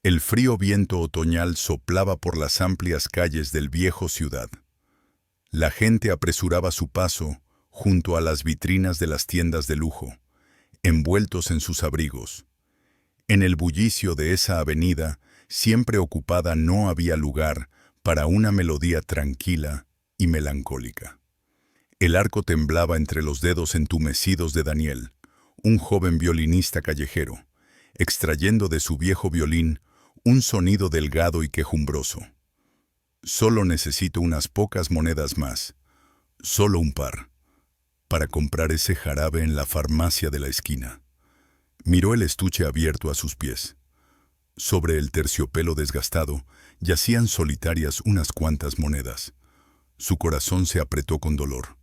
El frío viento otoñal soplaba por las amplias calles del viejo ciudad. La gente apresuraba su paso junto a las vitrinas de las tiendas de lujo, envueltos en sus abrigos. En el bullicio de esa avenida, siempre ocupada, no había lugar para una melodía tranquila y melancólica. El arco temblaba entre los dedos entumecidos de Daniel, un joven violinista callejero, extrayendo de su viejo violín un sonido delgado y quejumbroso. Solo necesito unas pocas monedas más, solo un par, para comprar ese jarabe en la farmacia de la esquina. Miró el estuche abierto a sus pies. Sobre el terciopelo desgastado yacían solitarias unas cuantas monedas. Su corazón se apretó con dolor.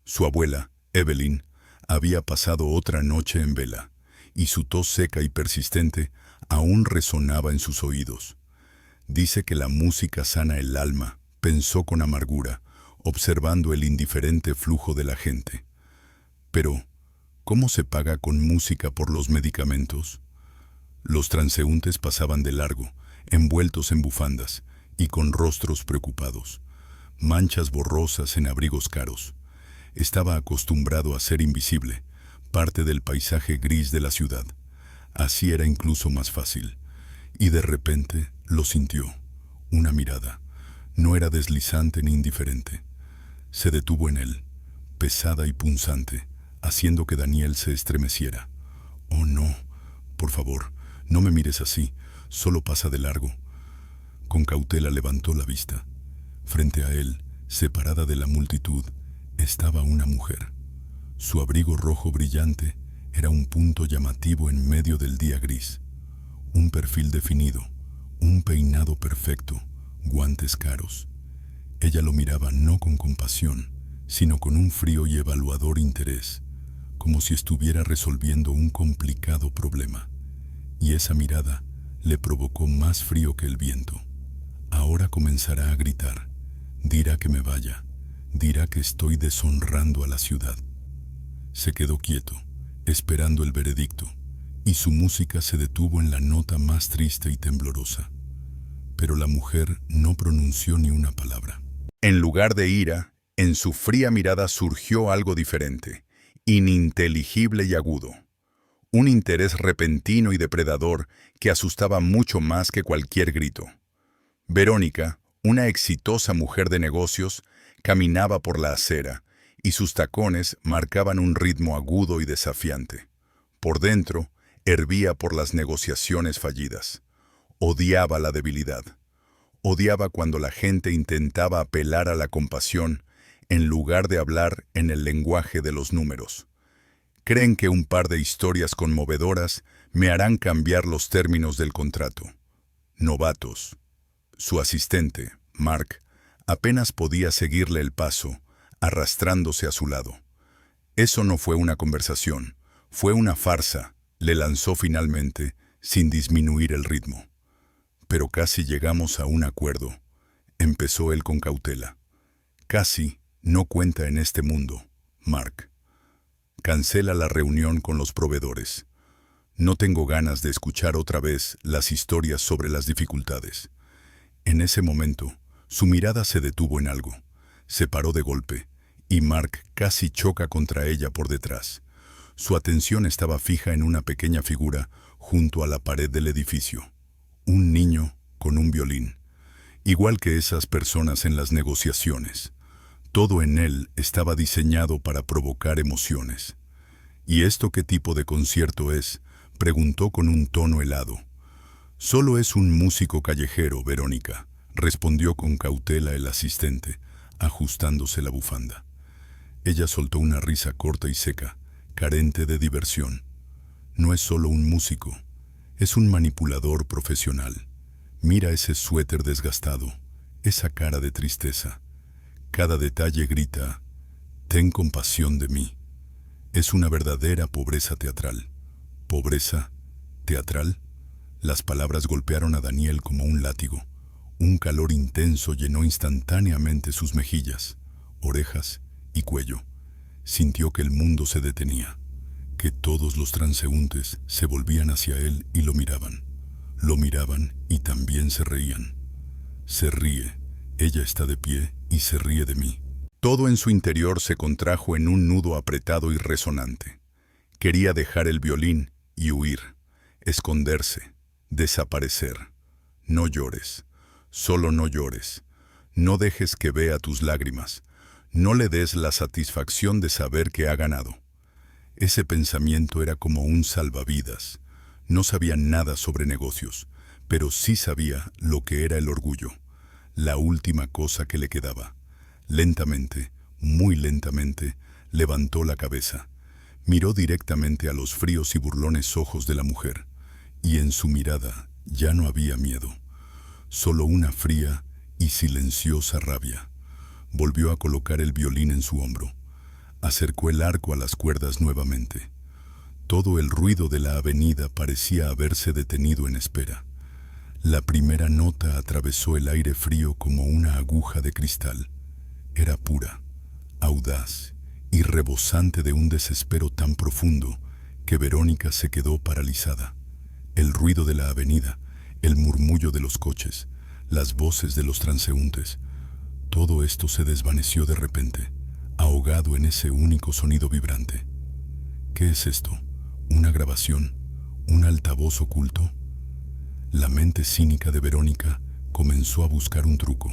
Su abuela, Evelyn, había pasado otra noche en vela, y su tos seca y persistente aún resonaba en sus oídos. Dice que la música sana el alma, pensó con amargura, observando el indiferente flujo de la gente. Pero, ¿cómo se paga con música por los medicamentos? Los transeúntes pasaban de largo, envueltos en bufandas y con rostros preocupados, manchas borrosas en abrigos caros. Estaba acostumbrado a ser invisible, parte del paisaje gris de la ciudad. Así era incluso más fácil. Y de repente lo sintió. Una mirada. No era deslizante ni indiferente. Se detuvo en él, pesada y punzante, haciendo que Daniel se estremeciera. «Oh, no, por favor, no me mires así, solo pasa de largo». Con cautela levantó la vista. Frente a él, separada de la multitud, estaba una mujer. Su abrigo rojo brillante era un punto llamativo en medio del día gris. Un perfil definido, un peinado perfecto, guantes caros. Ella lo miraba no con compasión, sino con un frío y evaluador interés, como si estuviera resolviendo un complicado problema. Y esa mirada le provocó más frío que el viento. Ahora comenzará a gritar. Dirá que me vaya. Dirá que estoy deshonrando a la ciudad. Se quedó quieto, esperando el veredicto, y su música se detuvo en la nota más triste y temblorosa. Pero la mujer no pronunció ni una palabra. En lugar de ira, en su fría mirada surgió algo diferente, ininteligible y agudo. Un interés repentino y depredador que asustaba mucho más que cualquier grito. Verónica, una exitosa mujer de negocios, caminaba por la acera, y sus tacones marcaban un ritmo agudo y desafiante. Por dentro, hervía por las negociaciones fallidas. Odiaba la debilidad. Odiaba cuando la gente intentaba apelar a la compasión en lugar de hablar en el lenguaje de los números. Creen que un par de historias conmovedoras me harán cambiar los términos del contrato. Novatos. Su asistente, Mark, apenas podía seguirle el paso, arrastrándose a su lado. Eso no fue una conversación, fue una farsa, le lanzó finalmente, sin disminuir el ritmo. Pero casi llegamos a un acuerdo, empezó él con cautela. Casi no cuenta en este mundo, Mark. Cancela la reunión con los proveedores. No tengo ganas de escuchar otra vez las historias sobre las dificultades. En ese momento, su mirada se detuvo en algo. Se paró de golpe, y Mark casi choca contra ella por detrás. Su atención estaba fija en una pequeña figura junto a la pared del edificio. Un niño con un violín. Igual que esas personas en las negociaciones. Todo en él estaba diseñado para provocar emociones. ¿Y esto qué tipo de concierto es?, preguntó con un tono helado. Solo es un músico callejero, Verónica, respondió con cautela el asistente, ajustándose la bufanda. Ella soltó una risa corta y seca, carente de diversión. No es solo un músico, es un manipulador profesional. Mira ese suéter desgastado, esa cara de tristeza. Cada detalle grita, ten compasión de mí. Es una verdadera pobreza teatral. ¿Pobreza teatral? Las palabras golpearon a Daniel como un látigo. Un calor intenso llenó instantáneamente sus mejillas, orejas y cuello. Sintió que el mundo se detenía, que todos los transeúntes se volvían hacia él y lo miraban. Lo miraban y también se reían. Se ríe, ella está de pie y se ríe de mí. Todo en su interior se contrajo en un nudo apretado y resonante. Quería dejar el violín y huir, esconderse, desaparecer. No llores, solo no llores. No dejes que vea tus lágrimas. No le des la satisfacción de saber que ha ganado. Ese pensamiento era como un salvavidas. No sabía nada sobre negocios, pero sí sabía lo que era el orgullo, la última cosa que le quedaba. Lentamente, muy lentamente, levantó la cabeza. Miró directamente a los fríos y burlones ojos de la mujer, y en su mirada ya no había miedo, solo una fría y silenciosa rabia. Volvió a colocar el violín en su hombro. Acercó el arco a las cuerdas nuevamente. Todo el ruido de la avenida parecía haberse detenido en espera. La primera nota atravesó el aire frío como una aguja de cristal. Era pura, audaz y rebosante de un desespero tan profundo que Verónica se quedó paralizada. El ruido de la avenida, el murmullo de los coches, las voces de los transeúntes, todo esto se desvaneció de repente, ahogado en ese único sonido vibrante. ¿Qué es esto? ¿Una grabación? ¿Un altavoz oculto? La mente cínica de Verónica comenzó a buscar un truco.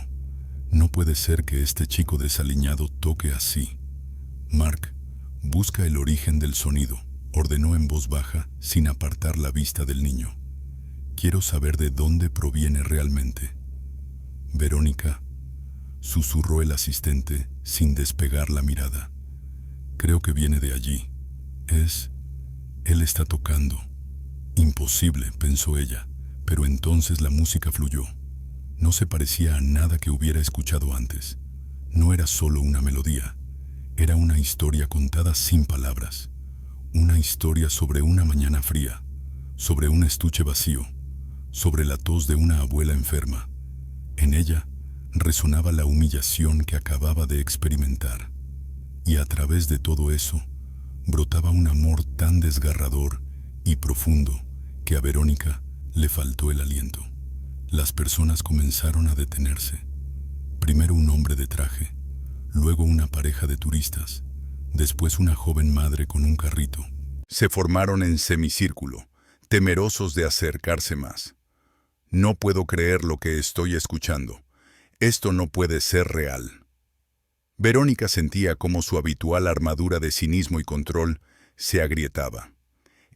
No puede ser que este chico desaliñado toque así. Mark, busca el origen del sonido, ordenó en voz baja, sin apartar la vista del niño. Quiero saber de dónde proviene realmente. Verónica, susurró el asistente sin despegar la mirada. Creo que viene de allí. Él está tocando. Imposible, pensó ella, pero entonces la música fluyó. No se parecía a nada que hubiera escuchado antes. No era solo una melodía, era una historia contada sin palabras. Una historia sobre una mañana fría, sobre un estuche vacío, sobre la tos de una abuela enferma. En ella resonaba la humillación que acababa de experimentar. Y a través de todo eso, brotaba un amor tan desgarrador y profundo que a Verónica le faltó el aliento. Las personas comenzaron a detenerse. Primero un hombre de traje, luego una pareja de turistas, después una joven madre con un carrito. Se formaron en semicírculo, temerosos de acercarse más. No puedo creer lo que estoy escuchando. Esto no puede ser real. Verónica sentía cómo su habitual armadura de cinismo y control se agrietaba.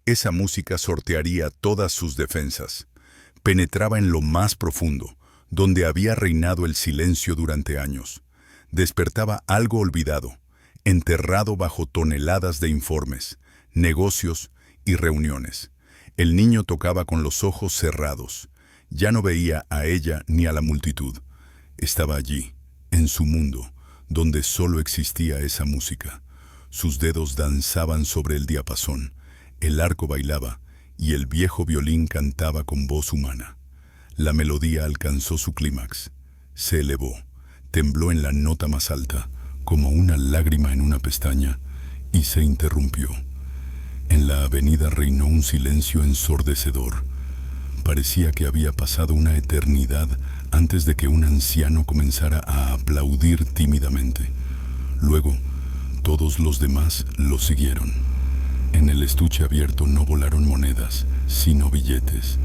Esa música sortearía todas sus defensas. Penetraba en lo más profundo, donde había reinado el silencio durante años. Despertaba algo olvidado, enterrado bajo toneladas de informes, negocios y reuniones. El niño tocaba con los ojos cerrados. Ya no veía a ella ni a la multitud. Estaba allí, en su mundo, donde solo existía esa música. Sus dedos danzaban sobre el diapasón, el arco bailaba y el viejo violín cantaba con voz humana. La melodía alcanzó su clímax. Se elevó, tembló en la nota más alta, como una lágrima en una pestaña, y se interrumpió. En la avenida reinó un silencio ensordecedor. Parecía que había pasado una eternidad antes de que un anciano comenzara a aplaudir tímidamente. Luego, todos los demás lo siguieron. En el estuche abierto no volaron monedas, sino billetes.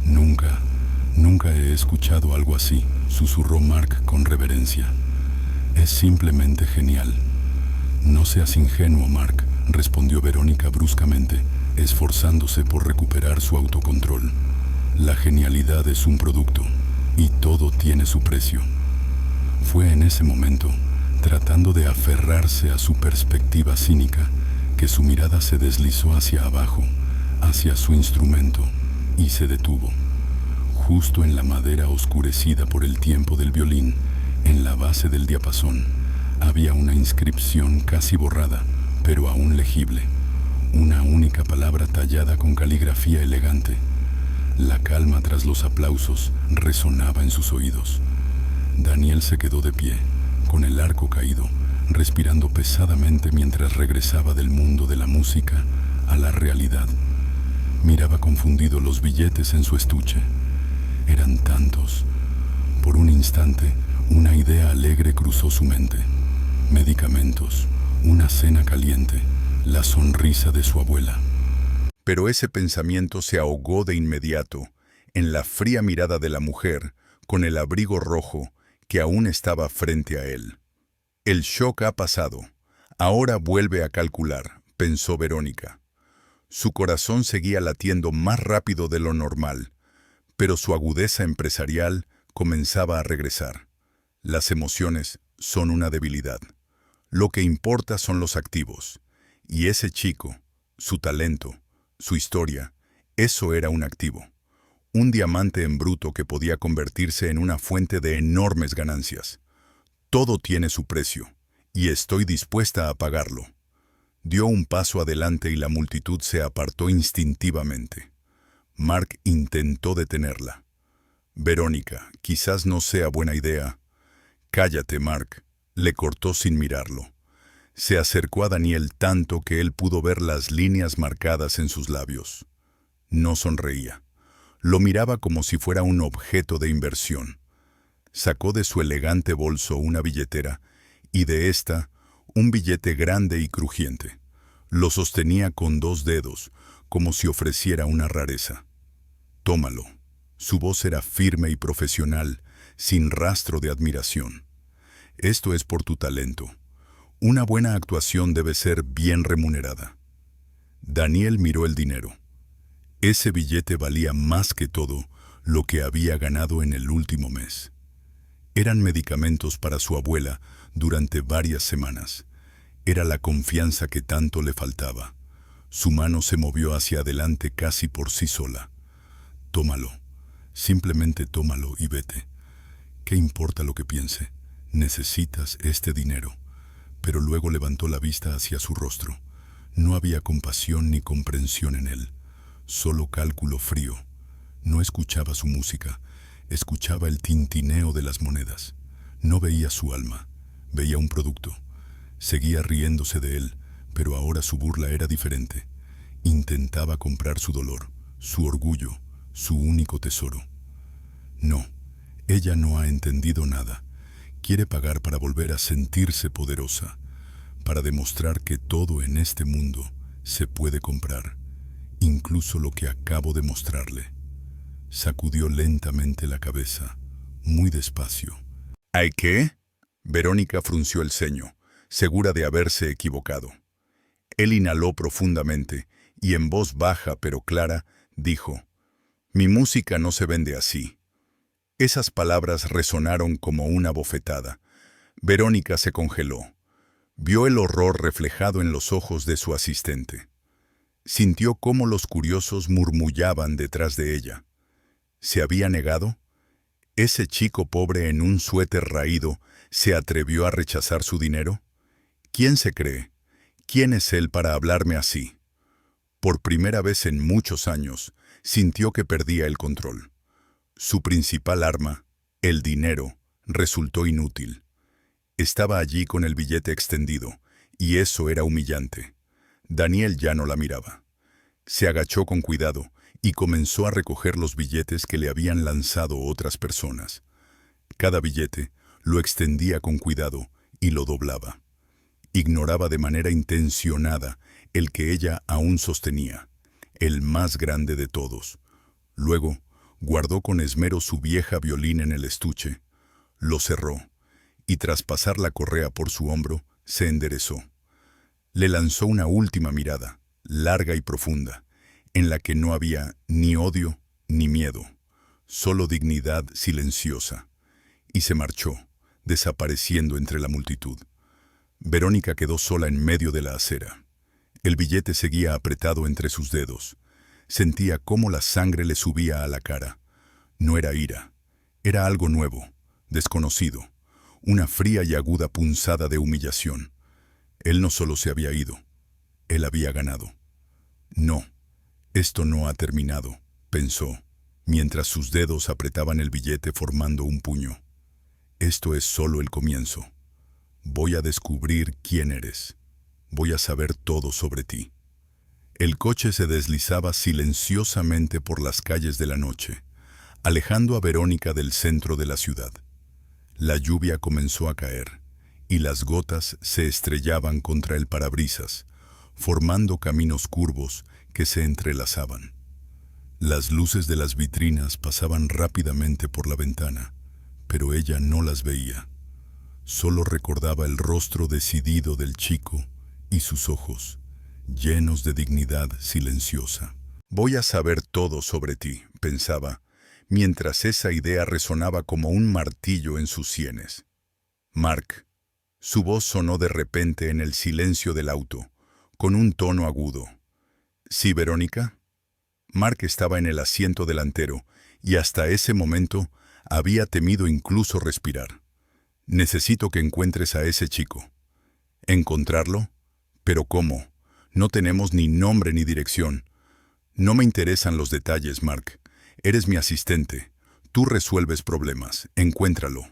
Nunca he escuchado algo así, susurró Mark con reverencia. Es simplemente genial. No seas ingenuo, Mark, respondió Verónica bruscamente, esforzándose por recuperar su autocontrol. La genialidad es un producto, y todo tiene su precio. Fue en ese momento, tratando de aferrarse a su perspectiva cínica, que su mirada se deslizó hacia abajo, hacia su instrumento, y se detuvo. Justo en la madera oscurecida por el tiempo del violín, en la base del diapasón, había una inscripción casi borrada, pero aún legible. Una única palabra tallada con caligrafía elegante. La calma tras los aplausos resonaba en sus oídos. Daniel se quedó de pie, con el arco caído, respirando pesadamente mientras regresaba del mundo de la música a la realidad. Miraba confundido los billetes en su estuche. Eran tantos. Por un instante, una idea alegre cruzó su mente. Medicamentos, una cena caliente, la sonrisa de su abuela. Pero ese pensamiento se ahogó de inmediato en la fría mirada de la mujer con el abrigo rojo que aún estaba frente a él. El shock ha pasado. Ahora vuelve a calcular, pensó Verónica. Su corazón seguía latiendo más rápido de lo normal, pero su agudeza empresarial comenzaba a regresar. Las emociones son una debilidad. Lo que importa son los activos. Y ese chico, su talento, su historia, eso era un activo. Un diamante en bruto que podía convertirse en una fuente de enormes ganancias. Todo tiene su precio, y estoy dispuesta a pagarlo. Dio un paso adelante y la multitud se apartó instintivamente. Mark intentó detenerla. Verónica, quizás no sea buena idea. Cállate, Mark, le cortó sin mirarlo. Se acercó a Daniel tanto que él pudo ver las líneas marcadas en sus labios. No sonreía. Lo miraba como si fuera un objeto de inversión. Sacó de su elegante bolso una billetera y de esta un billete grande y crujiente. Lo sostenía con 2 dedos, como si ofreciera una rareza. Tómalo. Su voz era firme y profesional, sin rastro de admiración. Esto es por tu talento. Una buena actuación debe ser bien remunerada. Daniel miró el dinero. Ese billete valía más que todo lo que había ganado en el último mes. Eran medicamentos para su abuela durante varias semanas. Era la confianza que tanto le faltaba. Su mano se movió hacia adelante casi por sí sola. Tómalo. Simplemente tómalo y vete. ¿Qué importa lo que piense? Necesitas este dinero. Pero luego levantó la vista hacia su rostro. No había compasión ni comprensión en él, solo cálculo frío. No escuchaba su música, escuchaba el tintineo de las monedas. No veía su alma, veía un producto. Seguía riéndose de él, pero ahora su burla era diferente. Intentaba comprar su dolor, su orgullo, su único tesoro. No, ella no ha entendido nada. Quiere pagar para volver a sentirse poderosa, para demostrar que todo en este mundo se puede comprar, incluso lo que acabo de mostrarle. Sacudió lentamente la cabeza, muy despacio. ¿Ay qué? Verónica frunció el ceño, segura de haberse equivocado. Él inhaló profundamente y en voz baja pero clara dijo: «Mi música no se vende así». Esas palabras resonaron como una bofetada. Verónica se congeló. Vio el horror reflejado en los ojos de su asistente. Sintió cómo los curiosos murmullaban detrás de ella. ¿Se había negado? ¿Ese chico pobre en un suéter raído se atrevió a rechazar su dinero? ¿Quién se cree? ¿Quién es él para hablarme así? Por primera vez en muchos años, sintió que perdía el control. Su principal arma, el dinero, resultó inútil. Estaba allí con el billete extendido, y eso era humillante. Daniel ya no la miraba. Se agachó con cuidado y comenzó a recoger los billetes que le habían lanzado otras personas. Cada billete lo extendía con cuidado y lo doblaba. Ignoraba de manera intencionada el que ella aún sostenía, el más grande de todos. Luego, guardó con esmero su vieja violín en el estuche, lo cerró, y tras pasar la correa por su hombro, se enderezó. Le lanzó una última mirada, larga y profunda, en la que no había ni odio ni miedo, solo dignidad silenciosa, y se marchó, desapareciendo entre la multitud. Verónica quedó sola en medio de la acera. El billete seguía apretado entre sus dedos. Sentía cómo la sangre le subía a la cara. No era ira, era algo nuevo, desconocido, una fría y aguda punzada de humillación. Él no solo se había ido, él había ganado. No, esto no ha terminado, pensó, mientras sus dedos apretaban el billete formando un puño. Esto es solo el comienzo. Voy a descubrir quién eres. Voy a saber todo sobre ti. El coche se deslizaba silenciosamente por las calles de la noche, alejando a Verónica del centro de la ciudad. La lluvia comenzó a caer, y las gotas se estrellaban contra el parabrisas, formando caminos curvos que se entrelazaban. Las luces de las vitrinas pasaban rápidamente por la ventana, pero ella no las veía. Solo recordaba el rostro decidido del chico y sus ojos, llenos de dignidad silenciosa. Voy a saber todo sobre ti, pensaba, mientras esa idea resonaba como un martillo en sus sienes. Mark. Su voz sonó de repente en el silencio del auto, con un tono agudo. ¿Sí, Verónica? Mark estaba en el asiento delantero y hasta ese momento había temido incluso respirar. Necesito que encuentres a ese chico. ¿Encontrarlo? ¿Pero cómo? No tenemos ni nombre ni dirección. No me interesan los detalles, Mark. Eres mi asistente. Tú resuelves problemas. Encuéntralo.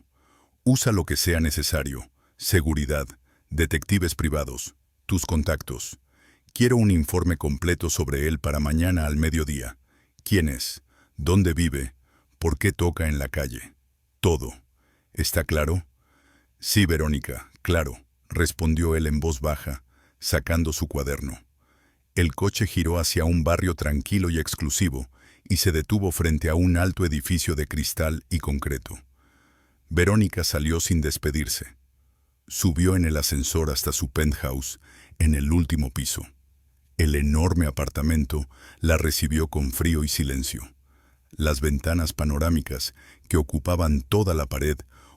Usa lo que sea necesario. Seguridad, detectives privados, tus contactos. Quiero un informe completo sobre él para mañana al mediodía. ¿Quién es? ¿Dónde vive? ¿Por qué toca en la calle? Todo. ¿Está claro? Sí, Verónica, claro, respondió él en voz baja, sacando su cuaderno. El coche giró hacia un barrio tranquilo y exclusivo y se detuvo frente a un alto edificio de cristal y concreto. Verónica salió sin despedirse. Subió en el ascensor hasta su penthouse, en el último piso. El enorme apartamento la recibió con frío y silencio. Las ventanas panorámicas, que ocupaban toda la pared,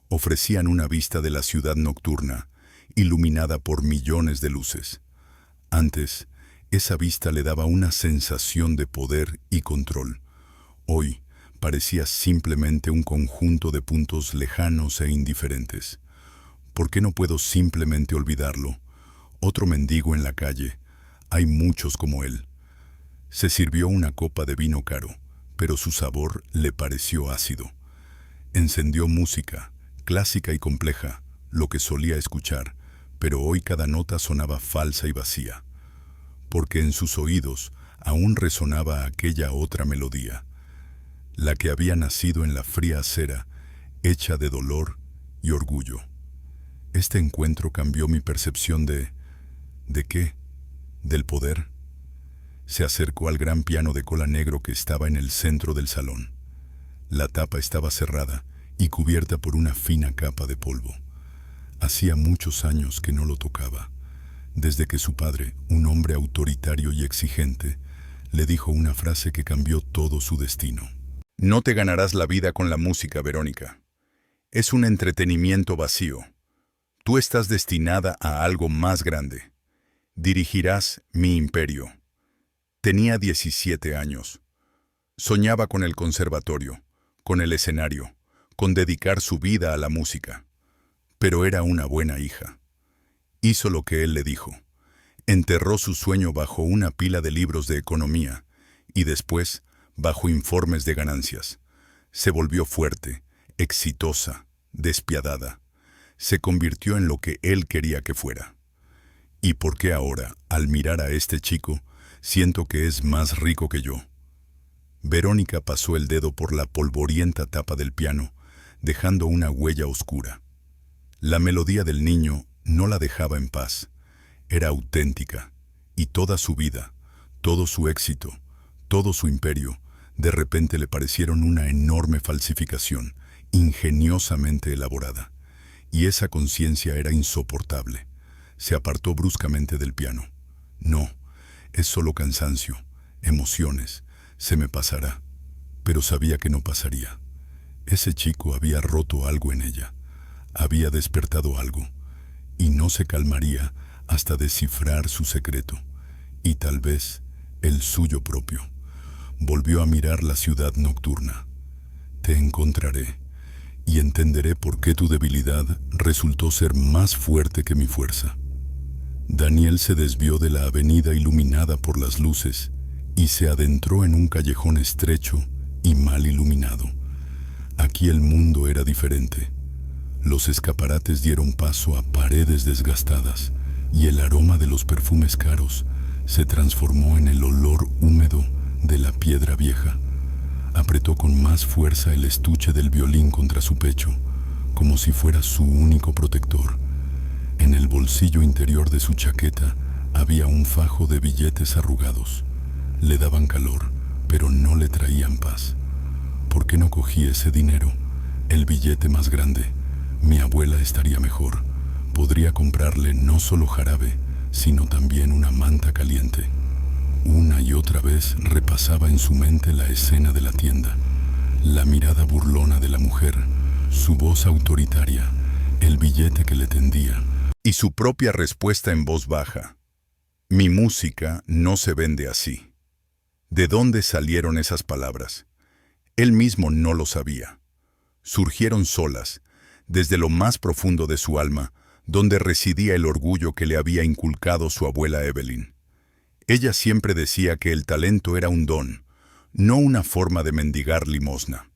ofrecían una vista de la ciudad nocturna, iluminada por millones de luces. Antes, esa vista le daba una sensación de poder y control. Hoy, parecía simplemente un conjunto de puntos lejanos e indiferentes. ¿Por qué no puedo simplemente olvidarlo? Otro mendigo en la calle. Hay muchos como él. Se sirvió una copa de vino caro, pero su sabor le pareció ácido. Encendió música, clásica y compleja, lo que solía escuchar, pero hoy cada nota sonaba falsa y vacía, porque en sus oídos aún resonaba aquella otra melodía, la que había nacido en la fría acera, hecha de dolor y orgullo. Este encuentro cambió mi percepción ¿de qué? ¿Del poder? Se acercó al gran piano de cola negro que estaba en el centro del salón. La tapa estaba cerrada y cubierta por una fina capa de polvo. Hacía muchos años que no lo tocaba, desde que su padre, un hombre autoritario y exigente, le dijo una frase que cambió todo su destino. No te ganarás la vida con la música, Verónica. Es un entretenimiento vacío. Tú estás destinada a algo más grande. Dirigirás mi imperio. Tenía 17 años. Soñaba con el conservatorio, con el escenario, con dedicar su vida a la música. Pero era una buena hija. Hizo lo que él le dijo. Enterró su sueño bajo una pila de libros de economía y después bajo informes de ganancias. Se volvió fuerte, exitosa, despiadada. Se convirtió en lo que él quería que fuera. ¿Y por qué ahora, al mirar a este chico, siento que es más rico que yo? Verónica pasó el dedo por la polvorienta tapa del piano, dejando una huella oscura. La melodía del niño no la dejaba en paz. Era auténtica, y toda su vida, todo su éxito, todo su imperio, de repente le parecieron una enorme falsificación, ingeniosamente elaborada. Y esa conciencia era insoportable. Se apartó bruscamente del piano. No, es solo cansancio, emociones, se me pasará. Pero sabía que no pasaría. Ese chico había roto algo en ella, había despertado algo, y no se calmaría hasta descifrar su secreto, y tal vez el suyo propio. Volvió a mirar la ciudad nocturna. Te encontraré, y entenderé por qué tu debilidad resultó ser más fuerte que mi fuerza. Daniel se desvió de la avenida iluminada por las luces y se adentró en un callejón estrecho y mal iluminado. Aquí el mundo era diferente. Los escaparates dieron paso a paredes desgastadas y el aroma de los perfumes caros se transformó en el olor húmedo de la piedra vieja. Apretó con más fuerza el estuche del violín contra su pecho, como si fuera su único protector. En el bolsillo interior de su chaqueta había un fajo de billetes arrugados. Le daban calor, pero no le traían paz. ¿Por qué no cogí ese dinero? El billete más grande. Mi abuela estaría mejor. Podría comprarle no solo jarabe, sino también una manta caliente. Una y otra vez repasaba en su mente la escena de la tienda. La mirada burlona de la mujer, su voz autoritaria, el billete que le tendía. Y su propia respuesta en voz baja. Mi música no se vende así. ¿De dónde salieron esas palabras? Él mismo no lo sabía. Surgieron solas, desde lo más profundo de su alma, donde residía el orgullo que le había inculcado su abuela Evelyn. Ella siempre decía que el talento era un don, no una forma de mendigar limosna.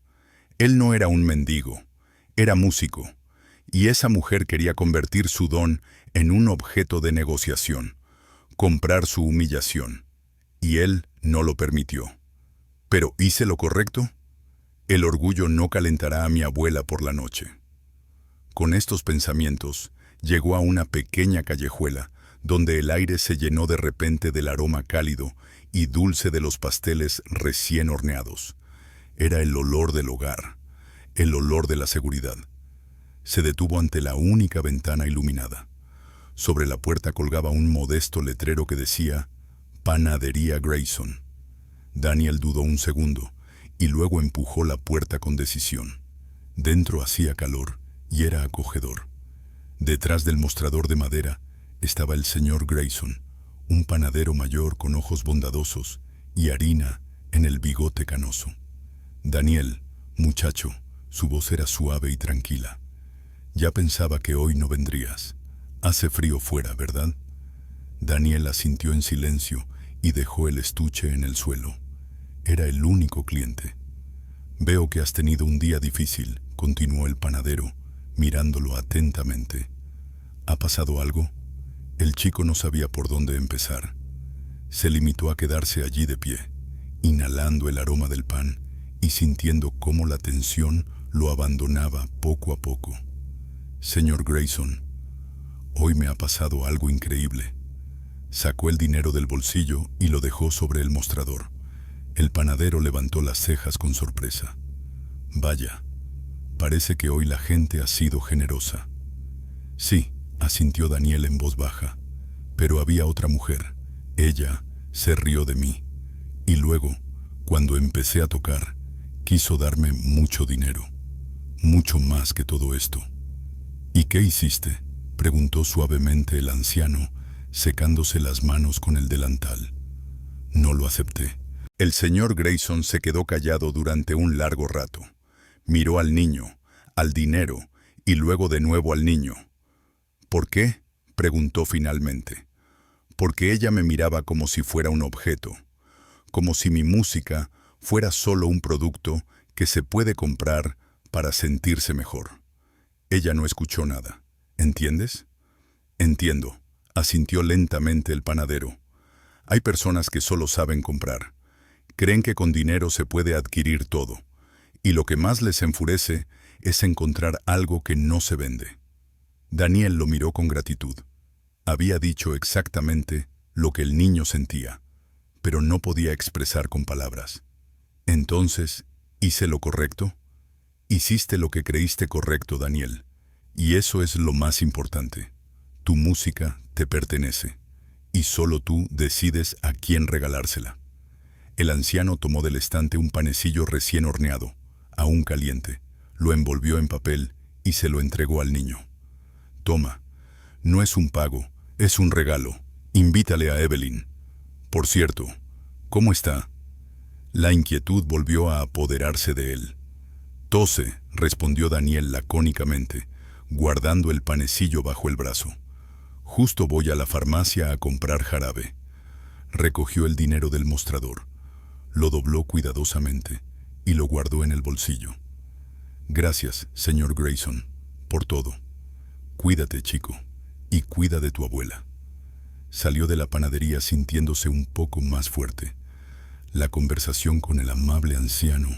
Él no era un mendigo, era músico, y esa mujer quería convertir su don en un objeto de negociación, comprar su humillación, y él no lo permitió. ¿Pero hice lo correcto? El orgullo no calentará a mi abuela por la noche. Con estos pensamientos, llegó a una pequeña callejuela, donde el aire se llenó de repente del aroma cálido y dulce de los pasteles recién horneados. Era el olor del hogar, el olor de la seguridad. Se detuvo ante la única ventana iluminada. Sobre la puerta colgaba un modesto letrero que decía Panadería Grayson. Daniel dudó un segundo y luego empujó la puerta con decisión. Dentro hacía calor y era acogedor. Detrás del mostrador de madera estaba el señor Grayson, un panadero mayor con ojos bondadosos y harina en el bigote canoso. Daniel, muchacho, su voz era suave y tranquila. Ya pensaba que hoy no vendrías. Hace frío fuera, ¿verdad? Daniel asintió en silencio y dejó el estuche en el suelo. Era el único cliente. Veo que has tenido un día difícil, continuó el panadero, mirándolo atentamente. ¿Ha pasado algo? El chico no sabía por dónde empezar. Se limitó a quedarse allí de pie, inhalando el aroma del pan y sintiendo cómo la tensión lo abandonaba poco a poco. Señor Grayson, hoy me ha pasado algo increíble. Sacó el dinero del bolsillo y lo dejó sobre el mostrador. El panadero levantó las cejas con sorpresa. Vaya, parece que hoy la gente ha sido generosa. Sí, asintió Daniel en voz baja, pero había otra mujer. Ella se rió de mí. Y luego, cuando empecé a tocar, quiso darme mucho dinero. Mucho más que todo esto. ¿Y qué hiciste?, preguntó suavemente el anciano, secándose las manos con el delantal. No lo acepté. El señor Grayson se quedó callado durante un largo rato. Miró al niño, al dinero, y luego de nuevo al niño. ¿Por qué?, preguntó finalmente. Porque ella me miraba como si fuera un objeto, como si mi música fuera solo un producto que se puede comprar para sentirse mejor. Ella no escuchó nada. ¿Entiendes? Entiendo, asintió lentamente el panadero. Hay personas que solo saben comprar. Creen que con dinero se puede adquirir todo, y lo que más les enfurece es encontrar algo que no se vende. Daniel lo miró con gratitud. Había dicho exactamente lo que el niño sentía, pero no podía expresar con palabras. Entonces, ¿hice lo correcto? Hiciste lo que creíste correcto, Daniel, y eso es lo más importante. Tu música te pertenece, y solo tú decides a quién regalársela. El anciano tomó del estante un panecillo recién horneado, aún caliente, lo envolvió en papel y se lo entregó al niño. Toma, no es un pago, es un regalo. Invítale a Evelyn. Por cierto, ¿cómo está? La inquietud volvió a apoderarse de él. Tose, respondió Daniel lacónicamente, guardando el panecillo bajo el brazo. Justo voy a la farmacia a comprar jarabe. Recogió el dinero del mostrador, lo dobló cuidadosamente y lo guardó en el bolsillo. Gracias, señor Grayson, por todo. Cuídate, chico, y cuida de tu abuela. Salió de la panadería sintiéndose un poco más fuerte. La conversación con el amable anciano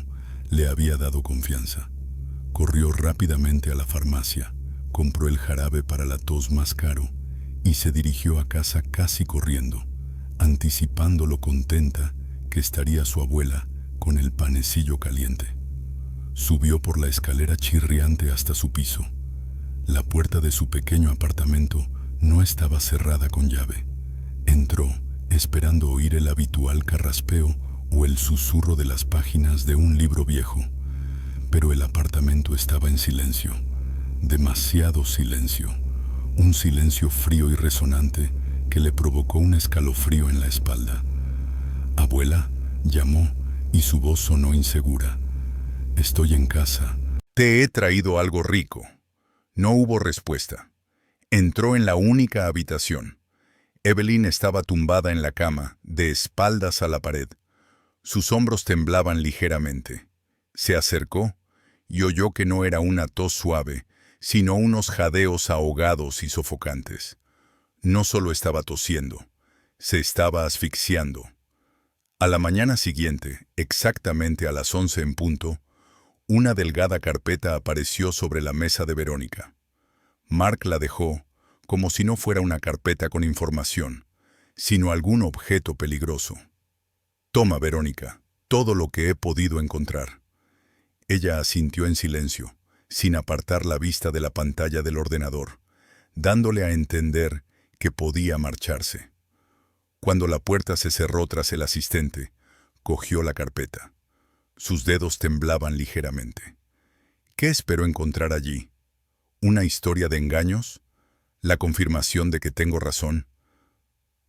le había dado confianza. Corrió rápidamente a la farmacia, compró el jarabe para la tos más caro y se dirigió a casa casi corriendo, anticipando lo contenta que estaría su abuela con el panecillo caliente. Subió por la escalera chirriante hasta su piso. La puerta de su pequeño apartamento no estaba cerrada con llave. Entró, esperando oír el habitual carraspeo o el susurro de las páginas de un libro viejo, pero el apartamento estaba en silencio, demasiado silencio, un silencio frío y resonante que le provocó un escalofrío en la espalda. «Abuela», llamó, y su voz sonó insegura. «Estoy en casa». «Te he traído algo rico». No hubo respuesta. Entró en la única habitación. Evelyn estaba tumbada en la cama, de espaldas a la pared. Sus hombros temblaban ligeramente. Se acercó y oyó que no era una tos suave, sino unos jadeos ahogados y sofocantes. No solo estaba tosiendo, se estaba asfixiando. A la mañana siguiente, exactamente a las 11 en punto, una delgada carpeta apareció sobre la mesa de Verónica. Mark la dejó como si no fuera una carpeta con información, sino algún objeto peligroso. «Toma, Verónica, todo lo que he podido encontrar». Ella asintió en silencio, sin apartar la vista de la pantalla del ordenador, dándole a entender que podía marcharse. Cuando la puerta se cerró tras el asistente, cogió la carpeta. Sus dedos temblaban ligeramente. ¿Qué esperó encontrar allí? ¿Una historia de engaños? ¿La confirmación de que tengo razón?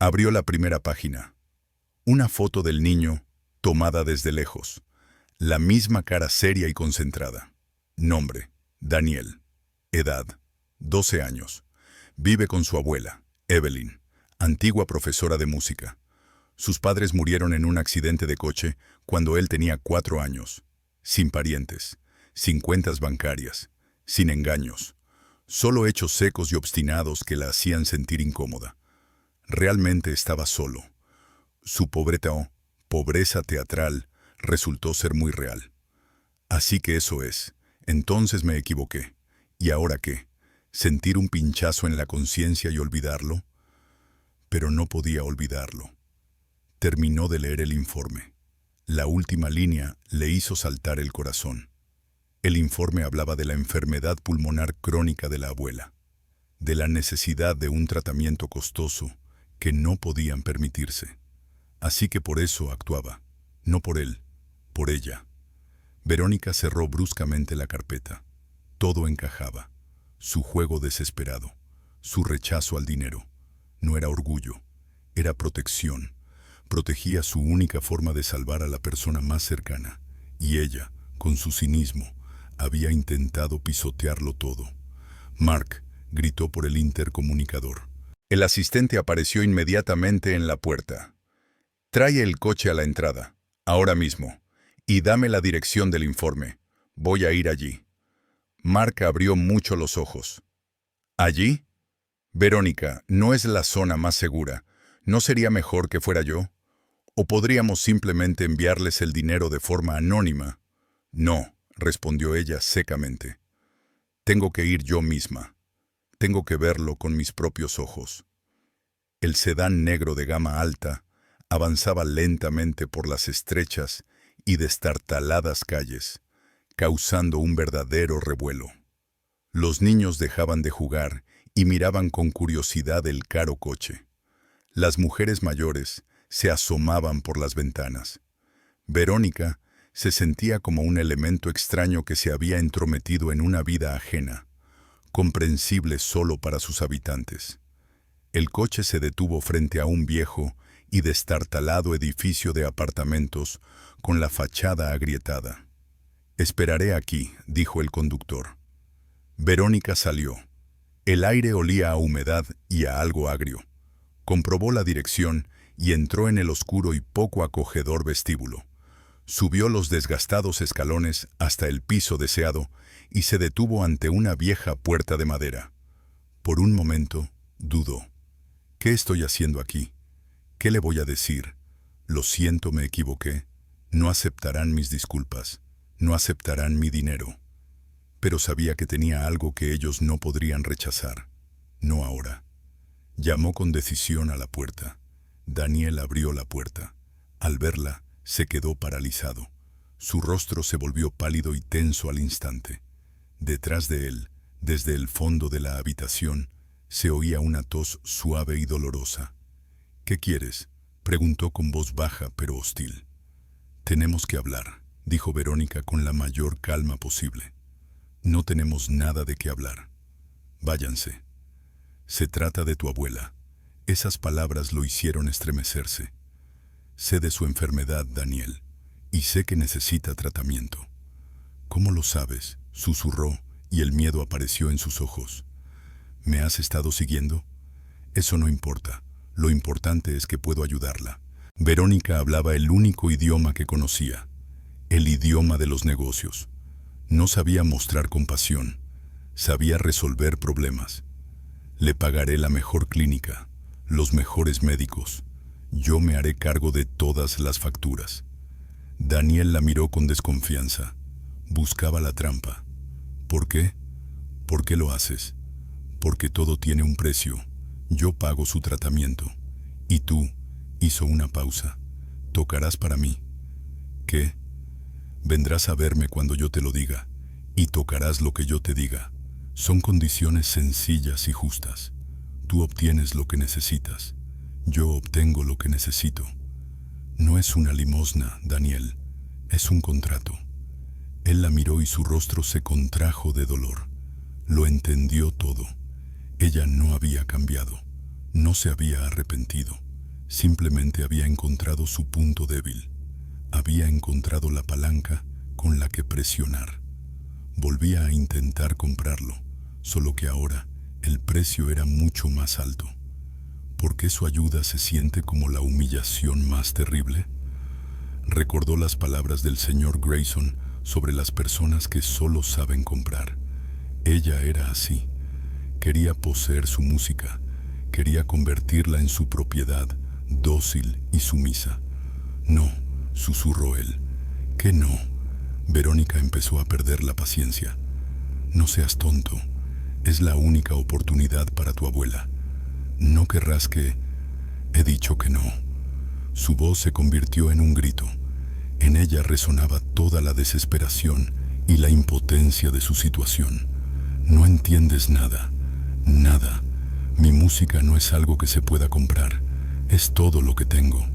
Abrió la primera página. Una foto del niño, tomada desde lejos. La misma cara seria y concentrada. Nombre: Daniel. Edad: 12 años. Vive con su abuela, Evelyn, antigua profesora de música. Sus padres murieron en un accidente de coche cuando él tenía 4 años. Sin parientes, sin cuentas bancarias, sin engaños. Solo hechos secos y obstinados que la hacían sentir incómoda. Realmente estaba solo. Su pobreza teatral resultó ser muy real. Así que eso es. Entonces me equivoqué. ¿Y ahora qué? ¿Sentir un pinchazo en la conciencia y olvidarlo? Pero no podía olvidarlo. Terminó de leer el informe. La última línea le hizo saltar el corazón. El informe hablaba de la enfermedad pulmonar crónica de la abuela, de la necesidad de un tratamiento costoso que no podían permitirse. Así que por eso actuaba, no por él, por ella. Verónica cerró bruscamente la carpeta. Todo encajaba. Su juego desesperado, su rechazo al dinero. No era orgullo, era protección. Protegía su única forma de salvar a la persona más cercana, y ella, con su cinismo, había intentado pisotearlo todo. «Mark», gritó por el intercomunicador. El asistente apareció inmediatamente en la puerta. «Trae el coche a la entrada, ahora mismo, y dame la dirección del informe. Voy a ir allí». Mark abrió mucho los ojos. «¿Allí? Verónica, no es la zona más segura. ¿No sería mejor que fuera yo? ¿O podríamos simplemente enviarles el dinero de forma anónima?» «No», respondió ella secamente. «Tengo que ir yo misma. Tengo que verlo con mis propios ojos». El sedán negro de gama alta avanzaba lentamente por las estrechas y destartaladas calles, causando un verdadero revuelo. Los niños dejaban de jugar y miraban con curiosidad el caro coche. Las mujeres mayores se asomaban por las ventanas. Verónica se sentía como un elemento extraño que se había entrometido en una vida ajena, comprensible solo para sus habitantes. El coche se detuvo frente a un viejo y destartalado edificio de apartamentos con la fachada agrietada. «Esperaré aquí», dijo el conductor. Verónica salió. El aire olía a humedad y a algo agrio. Comprobó la dirección y entró en el oscuro y poco acogedor vestíbulo. Subió los desgastados escalones hasta el piso deseado y se detuvo ante una vieja puerta de madera. Por un momento, dudó. ¿Qué estoy haciendo aquí? ¿Qué le voy a decir? Lo siento, me equivoqué. No aceptarán mis disculpas. No aceptarán mi dinero. Pero sabía que tenía algo que ellos no podrían rechazar. No ahora. Llamó con decisión a la puerta. Daniel abrió la puerta. Al verla, se quedó paralizado. Su rostro se volvió pálido y tenso al instante. Detrás de él, desde el fondo de la habitación, se oía una tos suave y dolorosa. «¿Qué quieres?», preguntó con voz baja pero hostil. «Tenemos que hablar», dijo Verónica con la mayor calma posible. «No tenemos nada de qué hablar. Váyanse. Se trata de tu abuela». Esas palabras lo hicieron estremecerse. «Sé de su enfermedad, Daniel, y sé que necesita tratamiento». «¿Cómo lo sabes?», susurró, y el miedo apareció en sus ojos. «¿Me has estado siguiendo?». «Eso no importa. Lo importante es que puedo ayudarla». Verónica hablaba el único idioma que conocía, el idioma de los negocios. No sabía mostrar compasión, sabía resolver problemas. «Le pagaré la mejor clínica, los mejores médicos. Yo me haré cargo de todas las facturas». Daniel la miró con desconfianza. Buscaba la trampa. «¿Por qué? ¿Por qué lo haces?». «Porque todo tiene un precio. Yo pago su tratamiento. Y tú», hizo una pausa, «tocarás para mí». «¿Qué?». «Vendrás a verme cuando yo te lo diga, y tocarás lo que yo te diga. Son condiciones sencillas y justas. Tú obtienes lo que necesitas. Yo obtengo lo que necesito. No es una limosna, Daniel, es un contrato». Él la miró y su rostro se contrajo de dolor. Lo entendió todo. Ella no había cambiado, no se había arrepentido. Simplemente había encontrado su punto débil. Había encontrado la palanca con la que presionar. Volvía a intentar comprarlo, solo que ahora el precio era mucho más alto. ¿Por qué su ayuda se siente como la humillación más terrible? Recordó las palabras del señor Grayson sobre las personas que solo saben comprar. Ella era así. Quería poseer su música, quería convertirla en su propiedad, dócil y sumisa. «No», susurró él. «¿Qué no?». Verónica empezó a perder la paciencia. «No seas tonto. Es la única oportunidad para tu abuela. ¿No querrás que...». «He dicho que no». Su voz se convirtió en un grito. En ella resonaba toda la desesperación y la impotencia de su situación. «No entiendes nada, nada. Mi música no es algo que se pueda comprar. Es todo lo que tengo».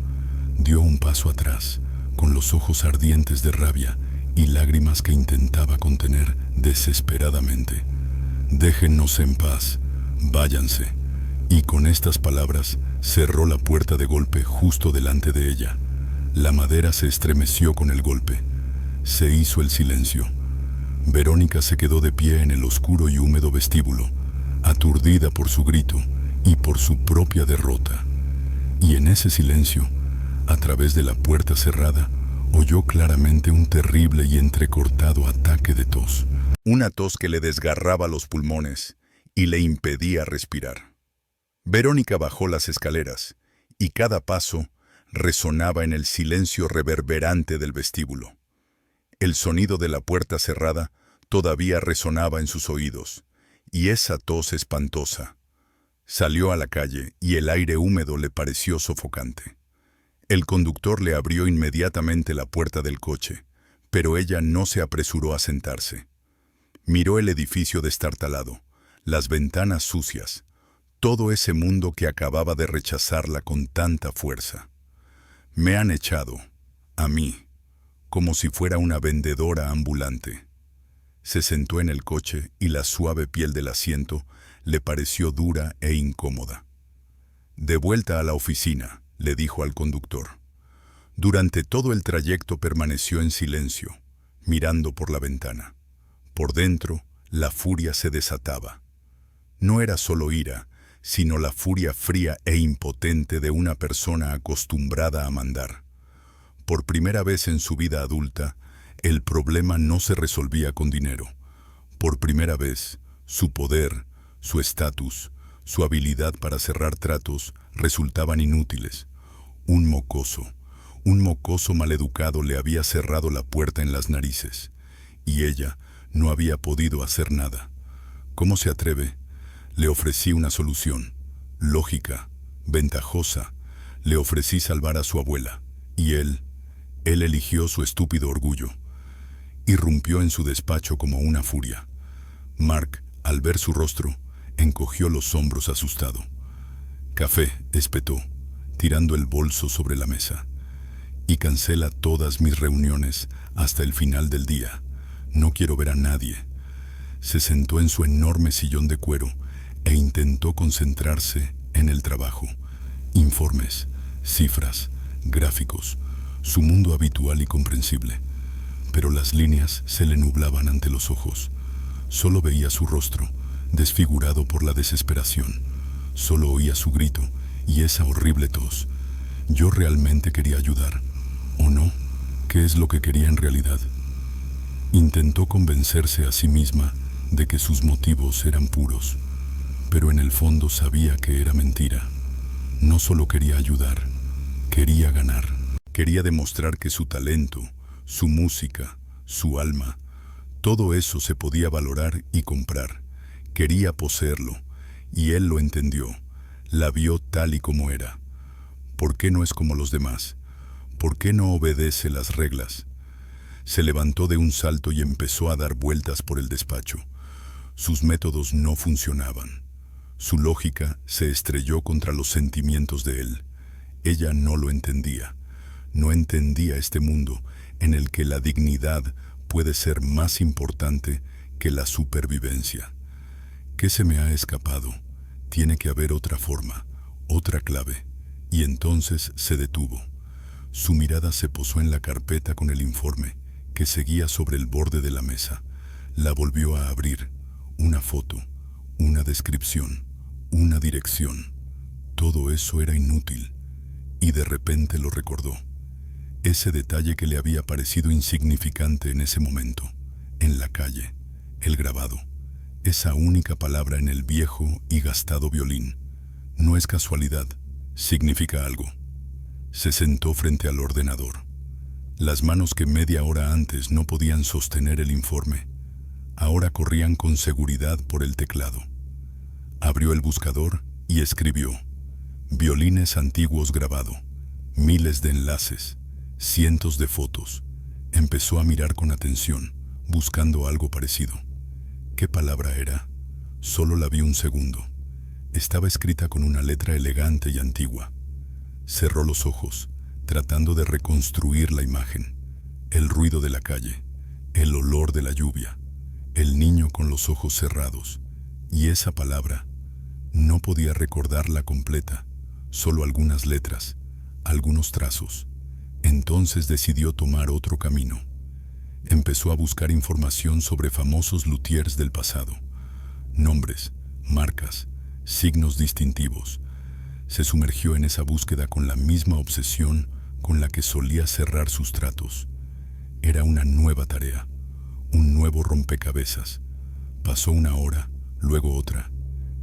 Dio un paso atrás, con los ojos ardientes de rabia y lágrimas que intentaba contener desesperadamente. «Déjennos en paz, váyanse». Y con estas palabras cerró la puerta de golpe justo delante de ella. La madera se estremeció con el golpe. Se hizo el silencio. Verónica se quedó de pie en el oscuro y húmedo vestíbulo, aturdida por su grito y por su propia derrota. Y en ese silencio, a través de la puerta cerrada, oyó claramente un terrible y entrecortado ataque de tos. Una tos que le desgarraba los pulmones y le impedía respirar. Verónica bajó las escaleras y cada paso resonaba en el silencio reverberante del vestíbulo. El sonido de la puerta cerrada todavía resonaba en sus oídos, y esa tos espantosa. Salió a la calle y el aire húmedo le pareció sofocante. El conductor le abrió inmediatamente la puerta del coche, pero ella no se apresuró a sentarse. Miró el edificio destartalado, las ventanas sucias, todo ese mundo que acababa de rechazarla con tanta fuerza. «Me han echado, a mí, como si fuera una vendedora ambulante». Se sentó en el coche y la suave piel del asiento le pareció dura e incómoda. «De vuelta a la oficina», le dijo al conductor. Durante todo el trayecto permaneció en silencio, mirando por la ventana. Por dentro, la furia se desataba. No era solo ira, sino la furia fría e impotente de una persona acostumbrada a mandar. Por primera vez en su vida adulta, el problema no se resolvía con dinero. Por primera vez, su poder, su estatus, Su habilidad para cerrar tratos resultaban inútiles. Un mocoso maleducado le había cerrado la puerta en las narices, y ella no había podido hacer nada. ¿Cómo se atreve? Le ofrecí una solución, lógica, ventajosa. Le ofrecí salvar a su abuela, y él eligió su estúpido orgullo. Irrumpió en su despacho como una furia. Mark, al ver su rostro, encogió los hombros asustado. «Café», espetó, tirando el bolso sobre la mesa. «Y cancela todas mis reuniones hasta el final del día. No quiero ver a nadie». Se sentó en su enorme sillón de cuero e intentó concentrarse en el trabajo. Informes, cifras, gráficos, su mundo habitual y comprensible. Pero las líneas se le nublaban ante los ojos. Solo veía su rostro, desfigurado por la desesperación. Solo oía su grito y esa horrible tos. ¿Yo realmente quería ayudar? ¿O no? ¿Qué es lo que quería en realidad? Intentó convencerse a sí misma de que sus motivos eran puros, pero en el fondo sabía que era mentira. No solo quería ayudar, quería ganar. Quería demostrar que su talento, su música, su alma, todo eso se podía valorar y comprar. Quería poseerlo, y él lo entendió. La vio tal y como era. ¿Por qué no es como los demás? ¿Por qué no obedece las reglas? Se levantó de un salto y empezó a dar vueltas por el despacho. Sus métodos no funcionaban. Su lógica se estrelló contra los sentimientos de él. Ella no lo entendía. No entendía este mundo en el que la dignidad puede ser más importante que la supervivencia. ¿Qué se me ha escapado? Tiene que haber otra forma, otra clave. Y entonces se detuvo. Su mirada se posó en la carpeta con el informe, que seguía sobre el borde de la mesa. La volvió a abrir. Una foto, una descripción, una dirección. Todo eso era inútil. Y de repente lo recordó. Ese detalle que le había parecido insignificante en ese momento, en la calle, el grabado, esa única palabra en el viejo y gastado violín. No es casualidad, significa algo. Se sentó frente al ordenador. Las manos que media hora antes no podían sostener el informe, ahora corrían con seguridad por el teclado. Abrió el buscador y escribió: violines antiguos grabado, miles de enlaces, cientos de fotos. Empezó a mirar con atención, buscando algo parecido. ¿Qué palabra era? Solo la vi un segundo. Estaba escrita con una letra elegante y antigua. Cerró los ojos, tratando de reconstruir la imagen. El ruido de la calle, el olor de la lluvia, el niño con los ojos cerrados. Y esa palabra, no podía recordarla completa, solo algunas letras, algunos trazos. Entonces decidió tomar otro camino. Empezó a buscar información sobre famosos luthiers del pasado. Nombres, marcas, signos distintivos. Se sumergió en esa búsqueda con la misma obsesión con la que solía cerrar sus tratos. Era una nueva tarea, un nuevo rompecabezas. Pasó una hora, luego otra.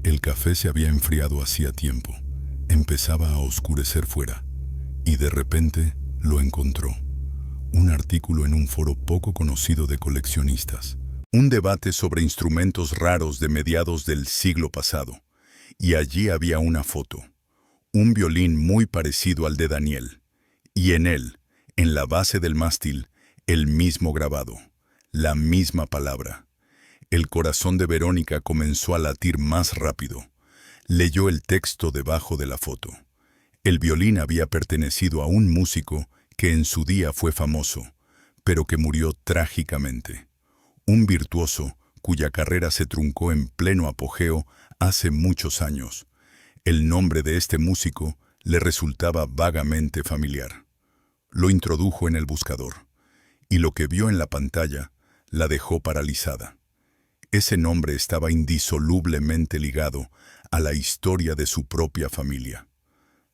El café se había enfriado hacía tiempo. Empezaba a oscurecer fuera. Y de repente lo encontró. Un artículo en un foro poco conocido de coleccionistas. Un debate sobre instrumentos raros de mediados del siglo pasado. Y allí había una foto. Un violín muy parecido al de Daniel. Y en él, en la base del mástil, el mismo grabado. La misma palabra. El corazón de Verónica comenzó a latir más rápido. Leyó el texto debajo de la foto. El violín había pertenecido a un músico que en su día fue famoso, pero que murió trágicamente. Un virtuoso cuya carrera se truncó en pleno apogeo hace muchos años. El nombre de este músico le resultaba vagamente familiar. Lo introdujo en el buscador, y lo que vio en la pantalla la dejó paralizada. Ese nombre estaba indisolublemente ligado a la historia de su propia familia.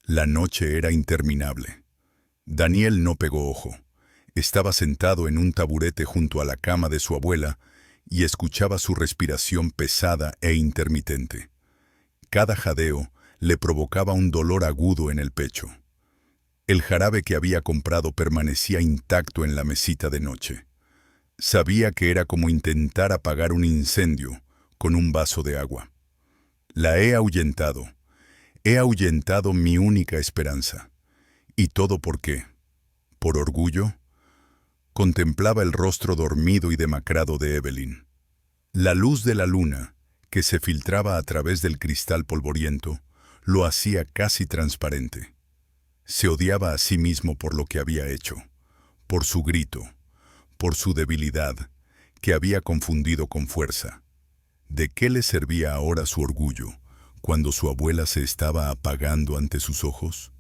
La noche era interminable. Daniel no pegó ojo. Estaba sentado en un taburete junto a la cama de su abuela y escuchaba su respiración pesada e intermitente. Cada jadeo le provocaba un dolor agudo en el pecho. El jarabe que había comprado permanecía intacto en la mesita de noche. Sabía que era como intentar apagar un incendio con un vaso de agua. La he ahuyentado mi única esperanza. ¿Y todo por qué? ¿Por orgullo? Contemplaba el rostro dormido y demacrado de Evelyn. La luz de la luna, que se filtraba a través del cristal polvoriento, lo hacía casi transparente. Se odiaba a sí mismo por lo que había hecho, por su grito, por su debilidad, que había confundido con fuerza. ¿De qué le servía ahora su orgullo, cuando su abuela se estaba apagando ante sus ojos?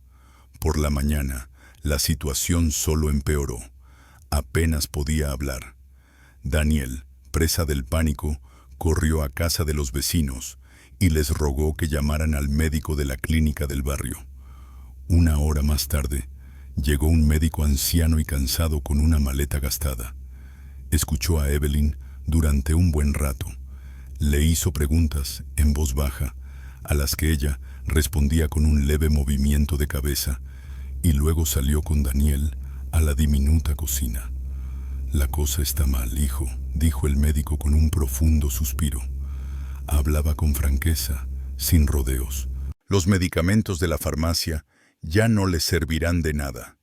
Por la mañana, la situación solo empeoró. Apenas podía hablar. Daniel, presa del pánico, corrió a casa de los vecinos y les rogó que llamaran al médico de la clínica del barrio. 1 hora más tarde, llegó un médico anciano y cansado con una maleta gastada. Escuchó a Evelyn durante un buen rato. Le hizo preguntas en voz baja, a las que ella respondía con un leve movimiento de cabeza, y luego salió con Daniel a la diminuta cocina. «La cosa está mal, hijo», dijo el médico con un profundo suspiro. Hablaba con franqueza, sin rodeos. «Los medicamentos de la farmacia ya no le servirán de nada.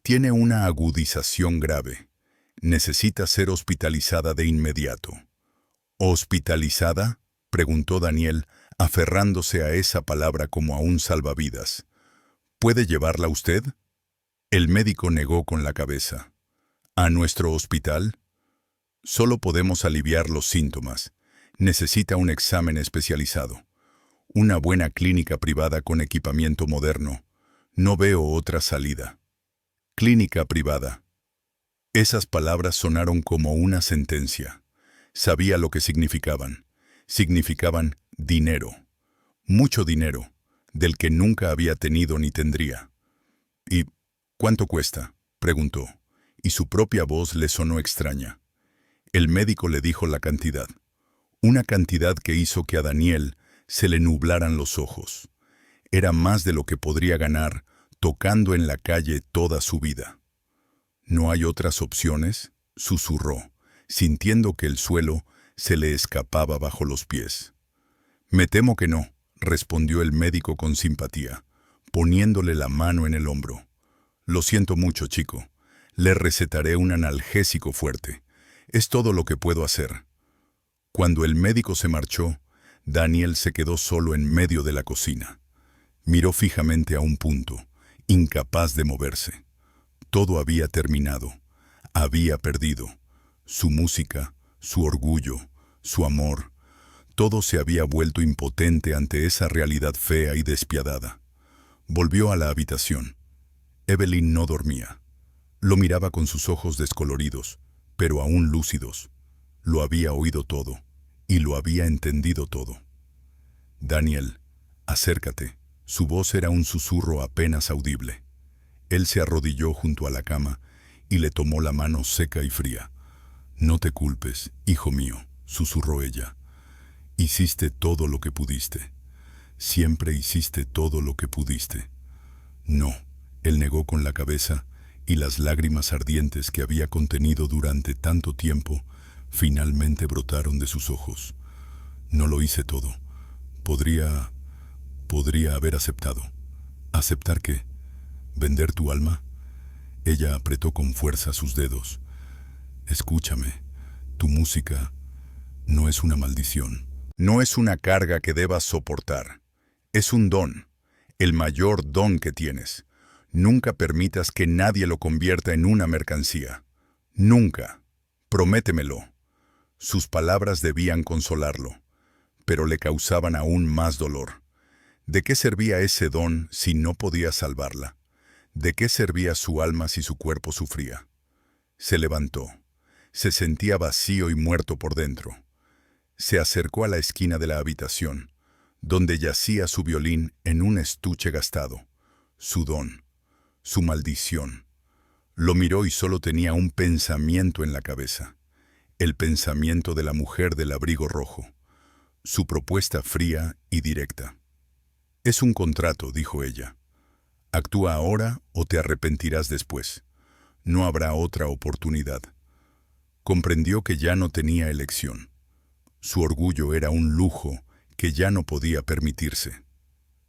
Tiene una agudización grave. Necesita ser hospitalizada de inmediato». «¿Hospitalizada?», preguntó Daniel, aferrándose a esa palabra como a un salvavidas. «¿Puede llevarla usted?». El médico negó con la cabeza. «¿A nuestro hospital? Solo podemos aliviar los síntomas. Necesita un examen especializado. Una buena clínica privada con equipamiento moderno. No veo otra salida». «Clínica privada». Esas palabras sonaron como una sentencia. Sabía lo que significaban. Significaban dinero. Mucho dinero, del que nunca había tenido ni tendría. «¿Y cuánto cuesta?», preguntó, y su propia voz le sonó extraña. El médico le dijo la cantidad. Una cantidad que hizo que a Daniel se le nublaran los ojos. Era más de lo que podría ganar tocando en la calle toda su vida. «¿No hay otras opciones?», susurró, sintiendo que el suelo se le escapaba bajo los pies. «Me temo que no», respondió el médico con simpatía, poniéndole la mano en el hombro. «Lo siento mucho, chico. Le recetaré un analgésico fuerte. Es todo lo que puedo hacer». Cuando el médico se marchó, Daniel se quedó solo en medio de la cocina. Miró fijamente a un punto, incapaz de moverse. Todo había terminado. Había perdido. Su música, su orgullo, su amor. Todo se había vuelto impotente ante esa realidad fea y despiadada. Volvió a la habitación. Evelyn no dormía. Lo miraba con sus ojos descoloridos, pero aún lúcidos. Lo había oído todo, y lo había entendido todo. «Daniel, acércate». Su voz era un susurro apenas audible. Él se arrodilló junto a la cama y le tomó la mano seca y fría. «No te culpes, hijo mío», susurró ella. «Hiciste todo lo que pudiste. Siempre hiciste todo lo que pudiste». «No», él negó con la cabeza, y las lágrimas ardientes que había contenido durante tanto tiempo finalmente brotaron de sus ojos. «No lo hice todo. Podría haber aceptado». «¿Aceptar qué? ¿Vender tu alma?». Ella apretó con fuerza sus dedos. «Escúchame, tu música no es una maldición. No es una carga que debas soportar. Es un don, el mayor don que tienes. Nunca permitas que nadie lo convierta en una mercancía. Nunca. Prométemelo». Sus palabras debían consolarlo, pero le causaban aún más dolor. ¿De qué servía ese don si no podía salvarla? ¿De qué servía su alma si su cuerpo sufría? Se levantó. Se sentía vacío y muerto por dentro. Se acercó a la esquina de la habitación, donde yacía su violín en un estuche gastado. Su don, su maldición. Lo miró y solo tenía un pensamiento en la cabeza. El pensamiento de la mujer del abrigo rojo. Su propuesta fría y directa. Es un contrato, dijo ella. Actúa ahora o te arrepentirás después. No habrá otra oportunidad. Comprendió que ya no tenía elección. Su orgullo era un lujo que ya no podía permitirse.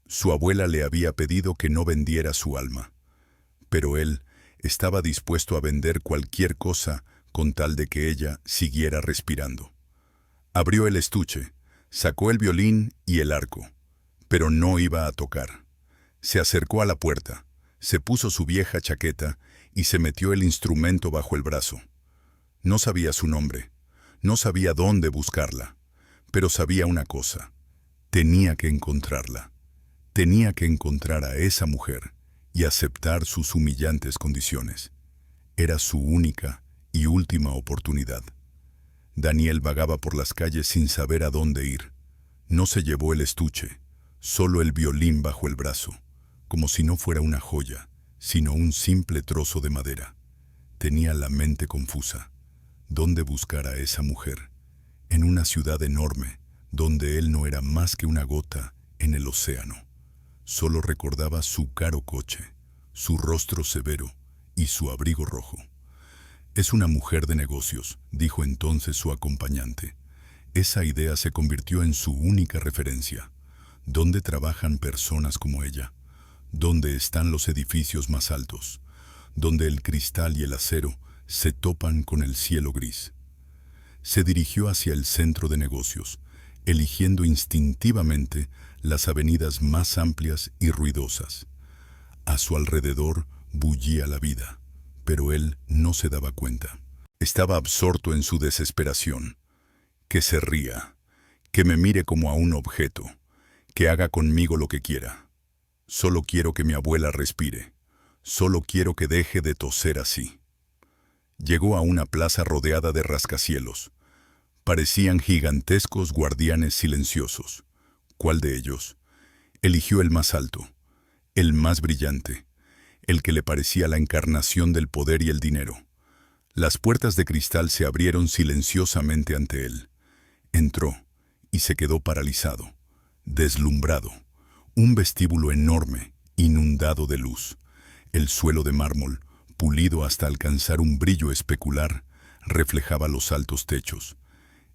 Su abuela le había pedido que no vendiera su alma, pero él estaba dispuesto a vender cualquier cosa con tal de que ella siguiera respirando. Abrió el estuche, sacó el violín y el arco, pero no iba a tocar. Se acercó a la puerta, se puso su vieja chaqueta y se metió el instrumento bajo el brazo. No sabía su nombre, no sabía dónde buscarla, pero sabía una cosa: tenía que encontrarla. Tenía que encontrar a esa mujer y aceptar sus humillantes condiciones. Era su única y última oportunidad. Daniel vagaba por las calles sin saber a dónde ir. No se llevó el estuche, solo el violín bajo el brazo, como si no fuera una joya, sino un simple trozo de madera. Tenía la mente confusa. ¿Dónde buscar a esa mujer? En una ciudad enorme, donde él no era más que una gota en el océano. Solo recordaba su caro coche, su rostro severo y su abrigo rojo. Es una mujer de negocios, dijo entonces su acompañante. Esa idea se convirtió en su única referencia. ¿Dónde trabajan personas como ella? ¿Dónde están los edificios más altos? Donde el cristal y el acero se topan con el cielo gris. Se dirigió hacia el centro de negocios, eligiendo instintivamente las avenidas más amplias y ruidosas. A su alrededor bullía la vida, pero él no se daba cuenta. Estaba absorto en su desesperación. Que se ría, que me mire como a un objeto, que haga conmigo lo que quiera. Solo quiero que mi abuela respire. Solo quiero que deje de toser así. Llegó a una plaza rodeada de rascacielos. Parecían gigantescos guardianes silenciosos. ¿Cuál de ellos? Eligió el más alto, el más brillante, el que le parecía la encarnación del poder y el dinero. Las puertas de cristal se abrieron silenciosamente ante él. Entró y se quedó paralizado, deslumbrado. Un vestíbulo enorme, inundado de luz. El suelo de mármol, pulido hasta alcanzar un brillo especular, reflejaba los altos techos.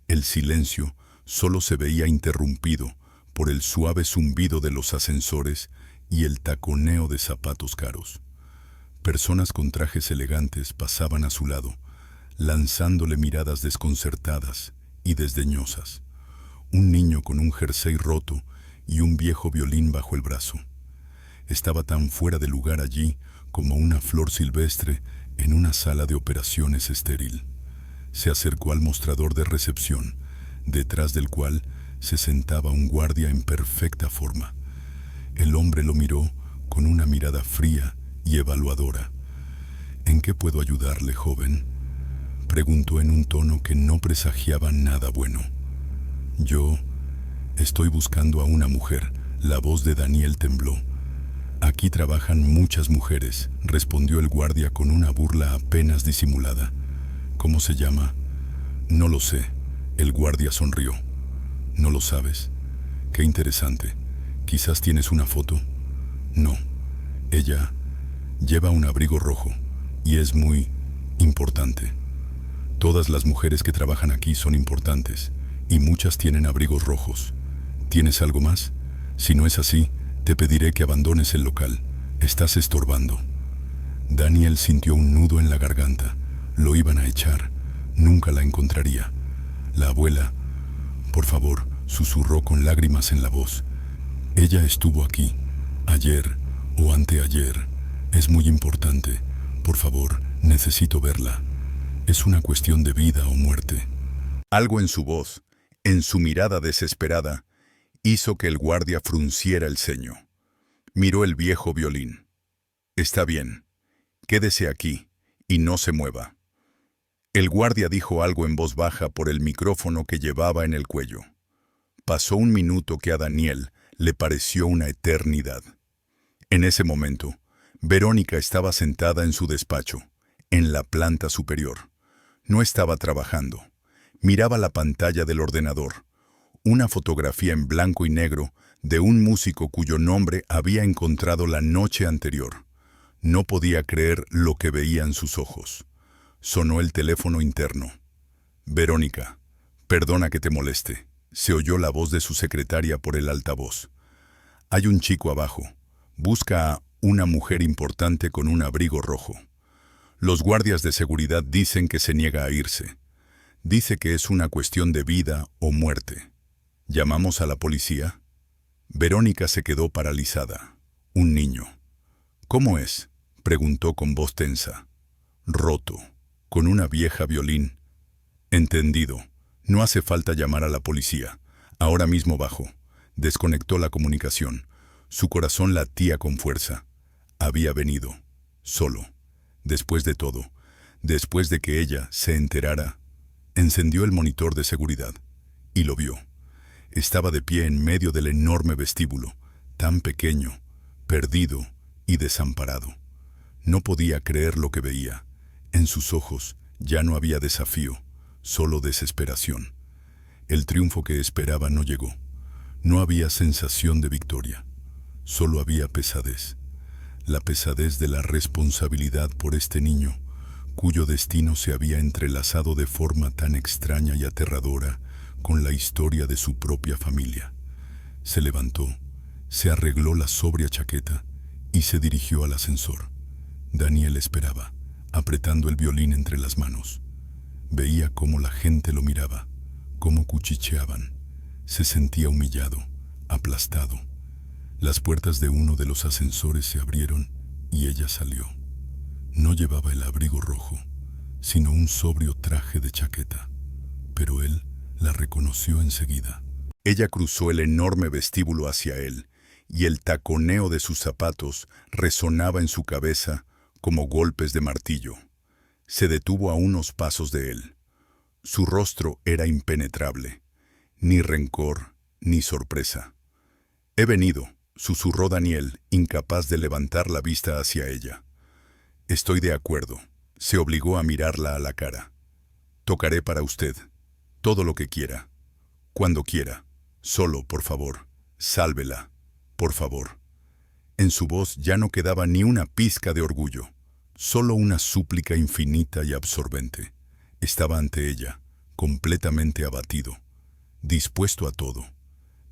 El silencio solo se veía interrumpido por el suave zumbido de los ascensores y el taconeo de zapatos caros. Personas con trajes elegantes pasaban a su lado, lanzándole miradas desconcertadas y desdeñosas. Un niño con un jersey roto y un viejo violín bajo el brazo. Estaba tan fuera de lugar allí como una flor silvestre en una sala de operaciones estéril. Se acercó al mostrador de recepción, detrás del cual se sentaba un guardia en perfecta forma. El hombre lo miró con una mirada fría y evaluadora. ¿En qué puedo ayudarle, joven?, preguntó en un tono que no presagiaba nada bueno. Yo estoy buscando a una mujer. La voz de Daniel tembló. Aquí trabajan muchas mujeres, respondió el guardia con una burla apenas disimulada. ¿Cómo se llama? No lo sé. El guardia sonrió. ¿No lo sabes? Qué interesante. ¿Quizás tienes una foto? No. Ella lleva un abrigo rojo y es muy importante. Todas las mujeres que trabajan aquí son importantes y muchas tienen abrigos rojos. ¿Tienes algo más? Si no es así, te pediré que abandones el local. Estás estorbando. Daniel sintió un nudo en la garganta. Lo iban a echar. Nunca la encontraría. La abuela, por favor, susurró con lágrimas en la voz. Ella estuvo aquí, ayer o anteayer. Es muy importante. Por favor, necesito verla. Es una cuestión de vida o muerte. Algo en su voz, en su mirada desesperada, hizo que el guardia frunciera el ceño. Miró el viejo violín. Está bien, quédese aquí y no se mueva. El guardia dijo algo en voz baja por el micrófono que llevaba en el cuello. Pasó un minuto que a Daniel le pareció una eternidad. En ese momento, Verónica estaba sentada en su despacho, en la planta superior. No estaba trabajando. Miraba la pantalla del ordenador. una fotografía en blanco y negro de un músico cuyo nombre había encontrado la noche anterior. No podía creer lo que veía en sus ojos. Sonó el teléfono interno. «Verónica, perdona que te moleste», se oyó la voz de su secretaria por el altavoz. «Hay un chico abajo. Busca a una mujer importante con un abrigo rojo. Los guardias de seguridad dicen que se niega a irse. Dice que es una cuestión de vida o muerte. ¿Llamamos a la policía?» Verónica se quedó paralizada. Un niño. «¿Cómo es?», preguntó con voz tensa. «Roto, con una vieja violín». «Entendido. No hace falta llamar a la policía. Ahora mismo bajo». Desconectó la comunicación. Su corazón latía con fuerza. Había venido. Solo. Después de todo. Después de que ella se enterara. Encendió el monitor de seguridad. Y lo vio. Estaba de pie en medio del enorme vestíbulo. Tan pequeño, perdido y desamparado. No podía creer lo que veía. En sus ojos ya no había desafío, solo desesperación. El triunfo que esperaba no llegó. No había sensación de victoria. Solo había pesadez. La pesadez de la responsabilidad por este niño, cuyo destino se había entrelazado de forma tan extraña y aterradora con la historia de su propia familia. Se levantó, se arregló la sobria chaqueta y se dirigió al ascensor. Daniel esperaba, apretando el violín entre las manos. Veía cómo la gente lo miraba, cómo cuchicheaban. Se sentía humillado, aplastado. Las puertas de uno de los ascensores se abrieron y ella salió. No llevaba el abrigo rojo, sino un sobrio traje de chaqueta. Pero él la reconoció enseguida. Ella cruzó el enorme vestíbulo hacia él, y el taconeo de sus zapatos resonaba en su cabeza como golpes de martillo. Se detuvo a unos pasos de él. Su rostro era impenetrable. Ni rencor, ni sorpresa. «He venido», susurró Daniel, incapaz de levantar la vista hacia ella. «Estoy de acuerdo». Se obligó a mirarla a la cara. «Tocaré para usted. Todo lo que quiera. Cuando quiera. Solo, por favor, sálvela. Por favor». En su voz ya no quedaba ni una pizca de orgullo. Solo una súplica infinita y absorbente. Estaba ante ella, completamente abatido. Dispuesto a todo.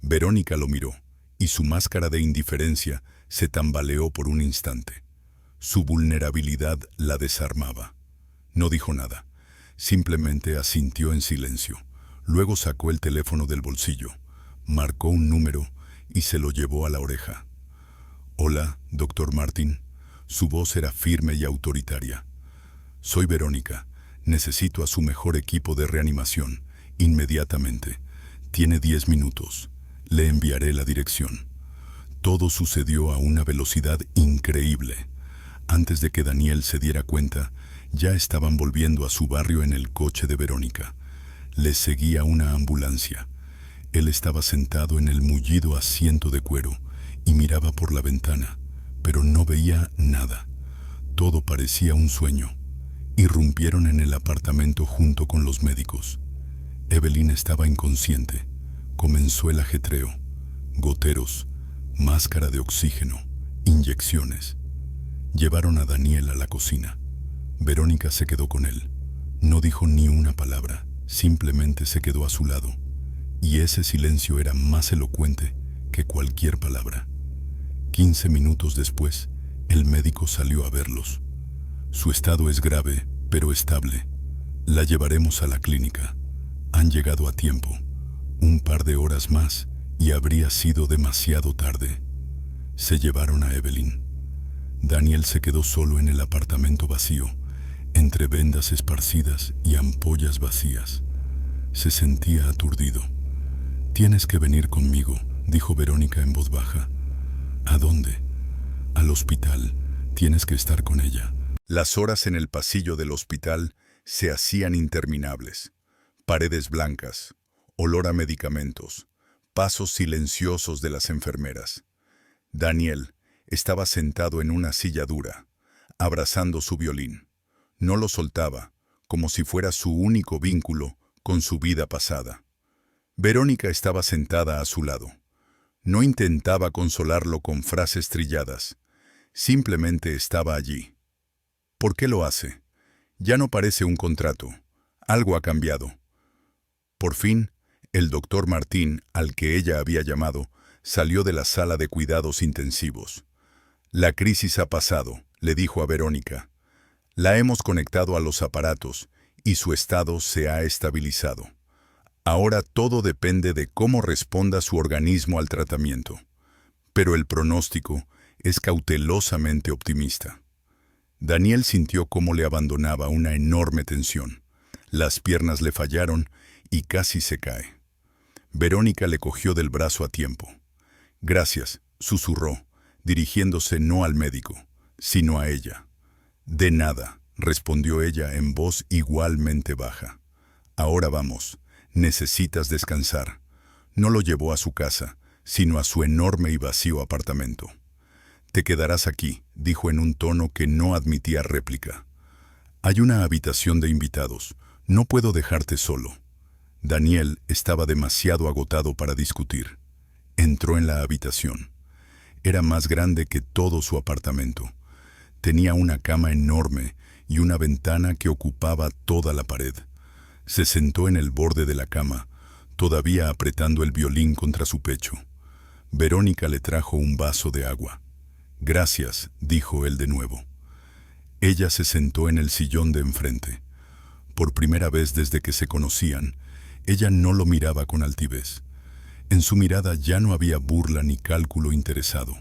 Verónica lo miró, y su máscara de indiferencia se tambaleó por un instante. Su vulnerabilidad la desarmaba. No dijo nada, simplemente asintió en silencio. Luego sacó el teléfono del bolsillo, marcó un número y se lo llevó a la oreja. «Hola, doctor Martin». Su voz era firme y autoritaria. «Soy Verónica. Necesito a su mejor equipo de reanimación, inmediatamente. Tiene 10 minutos. Le enviaré la dirección». Todo sucedió a una velocidad increíble. Antes de que Daniel se diera cuenta, ya estaban volviendo a su barrio en el coche de Verónica. Les seguía una ambulancia. Él estaba sentado en el mullido asiento de cuero y miraba por la ventana, pero no veía nada. Todo parecía un sueño. Irrumpieron en el apartamento junto con los médicos. Evelyn estaba inconsciente. Comenzó el ajetreo. Goteros, máscara de oxígeno, inyecciones. Llevaron a Daniel a la cocina. Verónica se quedó con él. No dijo ni una palabra, simplemente se quedó a su lado. Y ese silencio era más elocuente que cualquier palabra. 15 minutos después, el médico salió a verlos. «Su estado es grave, pero estable. La llevaremos a la clínica. Han llegado a tiempo. Un par de horas más y habría sido demasiado tarde». Se llevaron a Evelyn. Daniel se quedó solo en el apartamento vacío, entre vendas esparcidas y ampollas vacías. Se sentía aturdido. «Tienes que venir conmigo», dijo Verónica en voz baja. «¿A dónde?» «Al hospital. Tienes que estar con ella». Las horas en el pasillo del hospital se hacían interminables. Paredes blancas, olor a medicamentos, pasos silenciosos de las enfermeras. Daniel estaba sentado en una silla dura, abrazando su violín. No lo soltaba, como si fuera su único vínculo con su vida pasada. Verónica estaba sentada a su lado. No intentaba consolarlo con frases trilladas. Simplemente estaba allí. ¿Por qué lo hace? Ya no parece un contrato. Algo ha cambiado. Por fin, el doctor Martín, al que ella había llamado, salió de la sala de cuidados intensivos. La crisis ha pasado, le dijo a Verónica. La hemos conectado a los aparatos y su estado se ha estabilizado. Ahora todo depende de cómo responda su organismo al tratamiento. Pero el pronóstico es cautelosamente optimista. Daniel sintió cómo le abandonaba una enorme tensión. Las piernas le fallaron y casi se cae. Verónica le cogió del brazo a tiempo. «Gracias», susurró, dirigiéndose no al médico, sino a ella. «De nada», respondió ella en voz igualmente baja. «Ahora vamos, necesitas descansar». No lo llevó a su casa, sino a su enorme y vacío apartamento. «Te quedarás aquí», dijo en un tono que no admitía réplica. «Hay una habitación de invitados. No puedo dejarte solo». Daniel estaba demasiado agotado para discutir. Entró en la habitación. Era más grande que todo su apartamento. Tenía una cama enorme y una ventana que ocupaba toda la pared. Se sentó en el borde de la cama, todavía apretando el violín contra su pecho. Verónica le trajo un vaso de agua. «Gracias», dijo él de nuevo. Ella se sentó en el sillón de enfrente. Por primera vez desde que se conocían, ella no lo miraba con altivez. En su mirada ya no había burla ni cálculo interesado.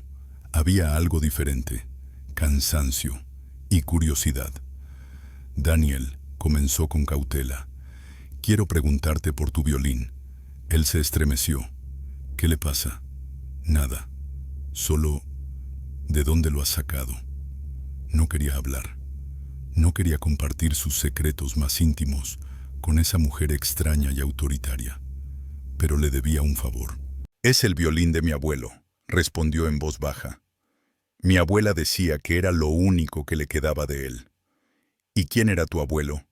Había algo diferente, cansancio y curiosidad. «Daniel», comenzó con cautela, «quiero preguntarte por tu violín». Él se estremeció. «¿Qué le pasa?» «Nada. Solo, ¿de dónde lo has sacado?» No quería hablar. No quería compartir sus secretos más íntimos con esa mujer extraña y autoritaria. Pero le debía un favor. «Es el violín de mi abuelo», respondió en voz baja. «Mi abuela decía que era lo único que le quedaba de él». «¿Y quién era tu abuelo?»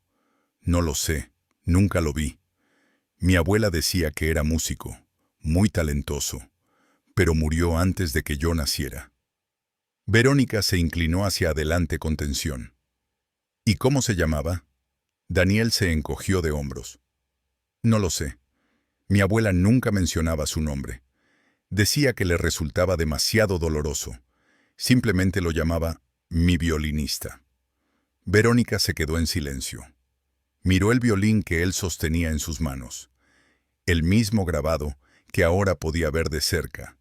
«No lo sé, nunca lo vi. Mi abuela decía que era músico, muy talentoso, pero murió antes de que yo naciera». Verónica se inclinó hacia adelante con tensión. «¿Y cómo se llamaba?» Daniel se encogió de hombros. «No lo sé. Mi abuela nunca mencionaba su nombre. Decía que le resultaba demasiado doloroso. Simplemente lo llamaba mi violinista». Verónica se quedó en silencio. Miró el violín que él sostenía en sus manos. El mismo grabado que ahora podía ver de cerca.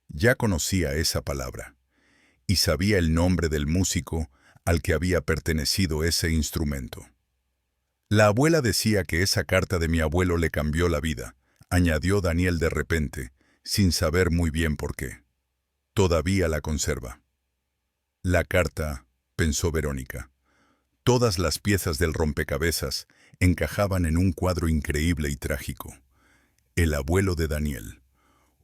Ya conocía esa palabra. Y sabía el nombre del músico al que había pertenecido ese instrumento. «La abuela decía que esa carta de mi abuelo le cambió la vida», añadió Daniel de repente, sin saber muy bien por qué. «Todavía la conserva». «La carta», pensó Verónica. Todas las piezas del rompecabezas encajaban en un cuadro increíble y trágico. El abuelo de Daniel,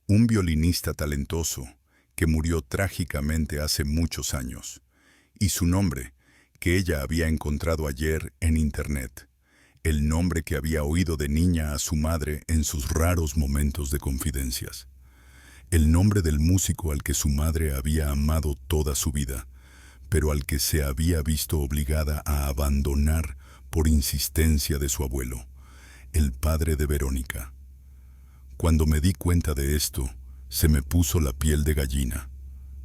un violinista talentoso que murió trágicamente hace muchos años, y su nombre, que ella había encontrado ayer en Internet, el nombre que había oído de niña a su madre en sus raros momentos de confidencias, el nombre del músico al que su madre había amado toda su vida, pero al que se había visto obligada a abandonar por insistencia de su abuelo, el padre de Verónica. Cuando me di cuenta de esto, se me puso la piel de gallina.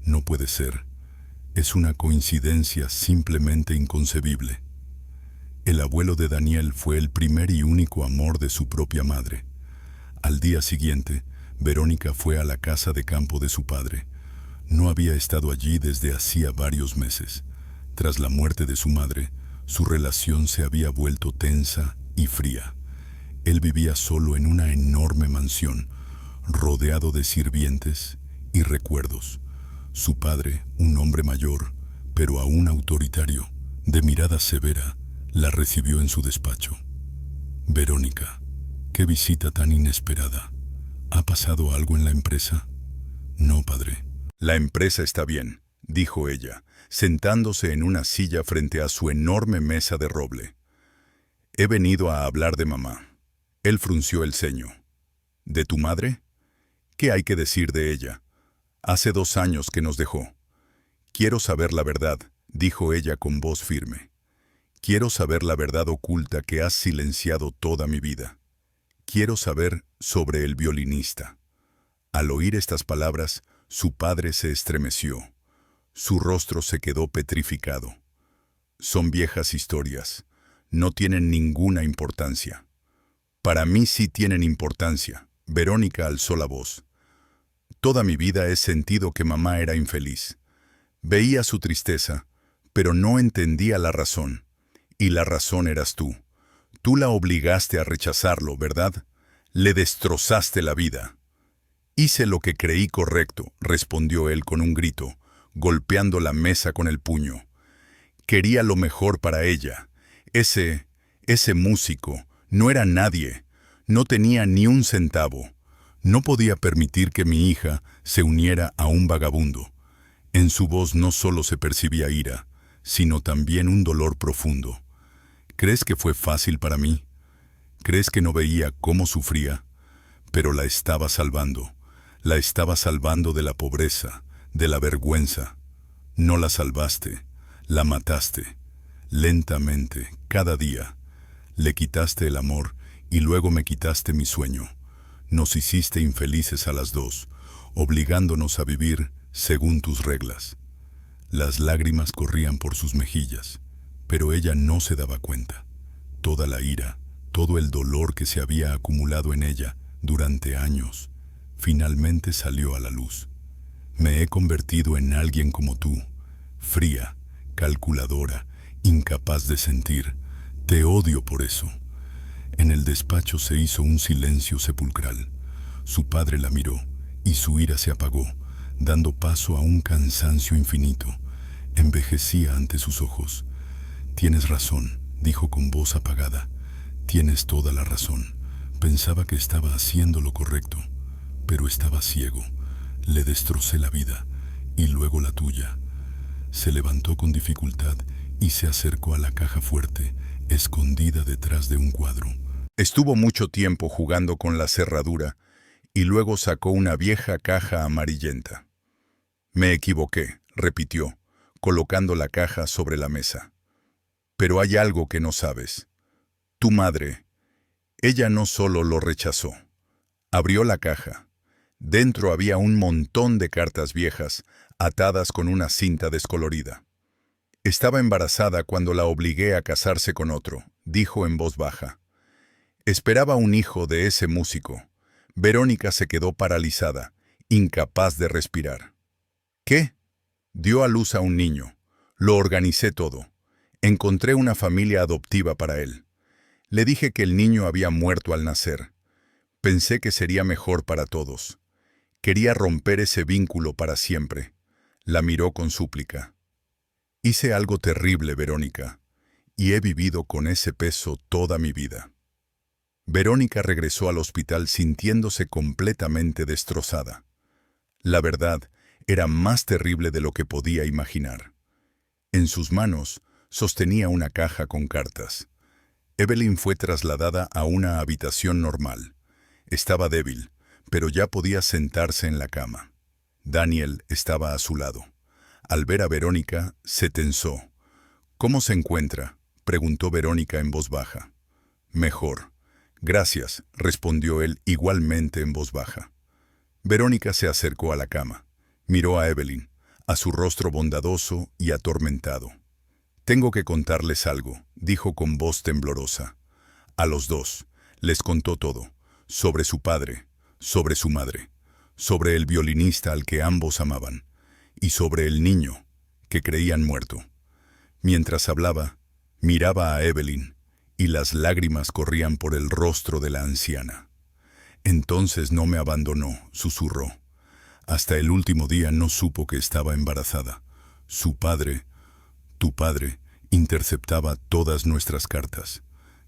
No puede ser. Es una coincidencia simplemente inconcebible. El abuelo de Daniel fue el primer y único amor de su propia madre. Al día siguiente, Verónica fue a la casa de campo de su padre. No había estado allí desde hacía varios meses. Tras la muerte de su madre, su relación se había vuelto tensa y fría. Él vivía solo en una enorme mansión, rodeado de sirvientes y recuerdos. Su padre, un hombre mayor, pero aún autoritario, de mirada severa, la recibió en su despacho. «Verónica, qué visita tan inesperada. ¿Ha pasado algo en la empresa?» «No, padre». «La empresa está bien», dijo ella, sentándose en una silla frente a su enorme mesa de roble. «He venido a hablar de mamá». Él frunció el ceño. ¿De tu madre? ¿Qué hay que decir de ella? Hace 2 años que nos dejó. Quiero saber la verdad, dijo ella con voz firme. Quiero saber la verdad oculta que has silenciado toda mi vida. Quiero saber sobre el violinista. Al oír estas palabras, su padre se estremeció. Su rostro se quedó petrificado. Son viejas historias. No tienen ninguna importancia. Para mí sí tienen importancia. Verónica alzó la voz. Toda mi vida he sentido que mamá era infeliz. Veía su tristeza, pero no entendía la razón. Y la razón eras tú. Tú la obligaste a rechazarlo, ¿verdad? Le destrozaste la vida. Hice lo que creí correcto, respondió él con un grito, golpeando la mesa con el puño. Quería lo mejor para ella. Ese músico no era nadie. No tenía ni un centavo. No podía permitir que mi hija se uniera a un vagabundo. En su voz no solo se percibía ira, sino también un dolor profundo. ¿Crees que fue fácil para mí? ¿Crees que no veía cómo sufría? Pero la estaba salvando. La estaba salvando de la pobreza, de la vergüenza. No la salvaste, la mataste. Lentamente, cada día. Le quitaste el amor y luego me quitaste mi sueño. Nos hiciste infelices a las dos, obligándonos a vivir según tus reglas. Las lágrimas corrían por sus mejillas, pero ella no se daba cuenta. Toda la ira, todo el dolor que se había acumulado en ella durante años, finalmente salió a la luz. Me he convertido en alguien como tú, fría, calculadora, incapaz de sentir. Te odio por eso. En el despacho se hizo un silencio sepulcral. Su padre la miró y su ira se apagó, dando paso a un cansancio infinito. Envejecía ante sus ojos. Tienes razón, dijo con voz apagada. Tienes toda la razón. Pensaba que estaba haciendo lo correcto, pero estaba ciego. Le destrocé la vida y luego la tuya. Se levantó con dificultad y se acercó a la caja fuerte, escondida detrás de un cuadro. Estuvo mucho tiempo jugando con la cerradura y luego sacó una vieja caja amarillenta. Me equivoqué, repitió, colocando la caja sobre la mesa. Pero hay algo que no sabes. Tu madre, ella no solo lo rechazó. Abrió la caja. Dentro había un montón de cartas viejas, atadas con una cinta descolorida. Estaba embarazada cuando la obligué a casarse con otro, dijo en voz baja. Esperaba un hijo de ese músico. Verónica se quedó paralizada, incapaz de respirar. ¿Qué? Dio a luz a un niño. Lo organicé todo. Encontré una familia adoptiva para él. Le dije que el niño había muerto al nacer. Pensé que sería mejor para todos. Quería romper ese vínculo para siempre. La miró con súplica. Hice algo terrible, Verónica, y he vivido con ese peso toda mi vida. Verónica regresó al hospital sintiéndose completamente destrozada. La verdad era más terrible de lo que podía imaginar. En sus manos sostenía una caja con cartas. Evelyn fue trasladada a una habitación normal. Estaba débil, pero ya podía sentarse en la cama. Daniel estaba a su lado. Al ver a Verónica, se tensó. ¿Cómo se encuentra?, preguntó Verónica en voz baja. Mejor. Gracias, respondió él igualmente en voz baja. Verónica se acercó a la cama. Miró a Evelyn, a su rostro bondadoso y atormentado. Tengo que contarles algo, dijo con voz temblorosa. A los dos, les contó todo, sobre su padre, sobre su madre, sobre el violinista al que ambos amaban, y sobre el niño, que creían muerto. Mientras hablaba, miraba a Evelyn, y las lágrimas corrían por el rostro de la anciana. Entonces no me abandonó, susurró. Hasta el último día no supo que estaba embarazada. Su padre, tu padre, interceptaba todas nuestras cartas.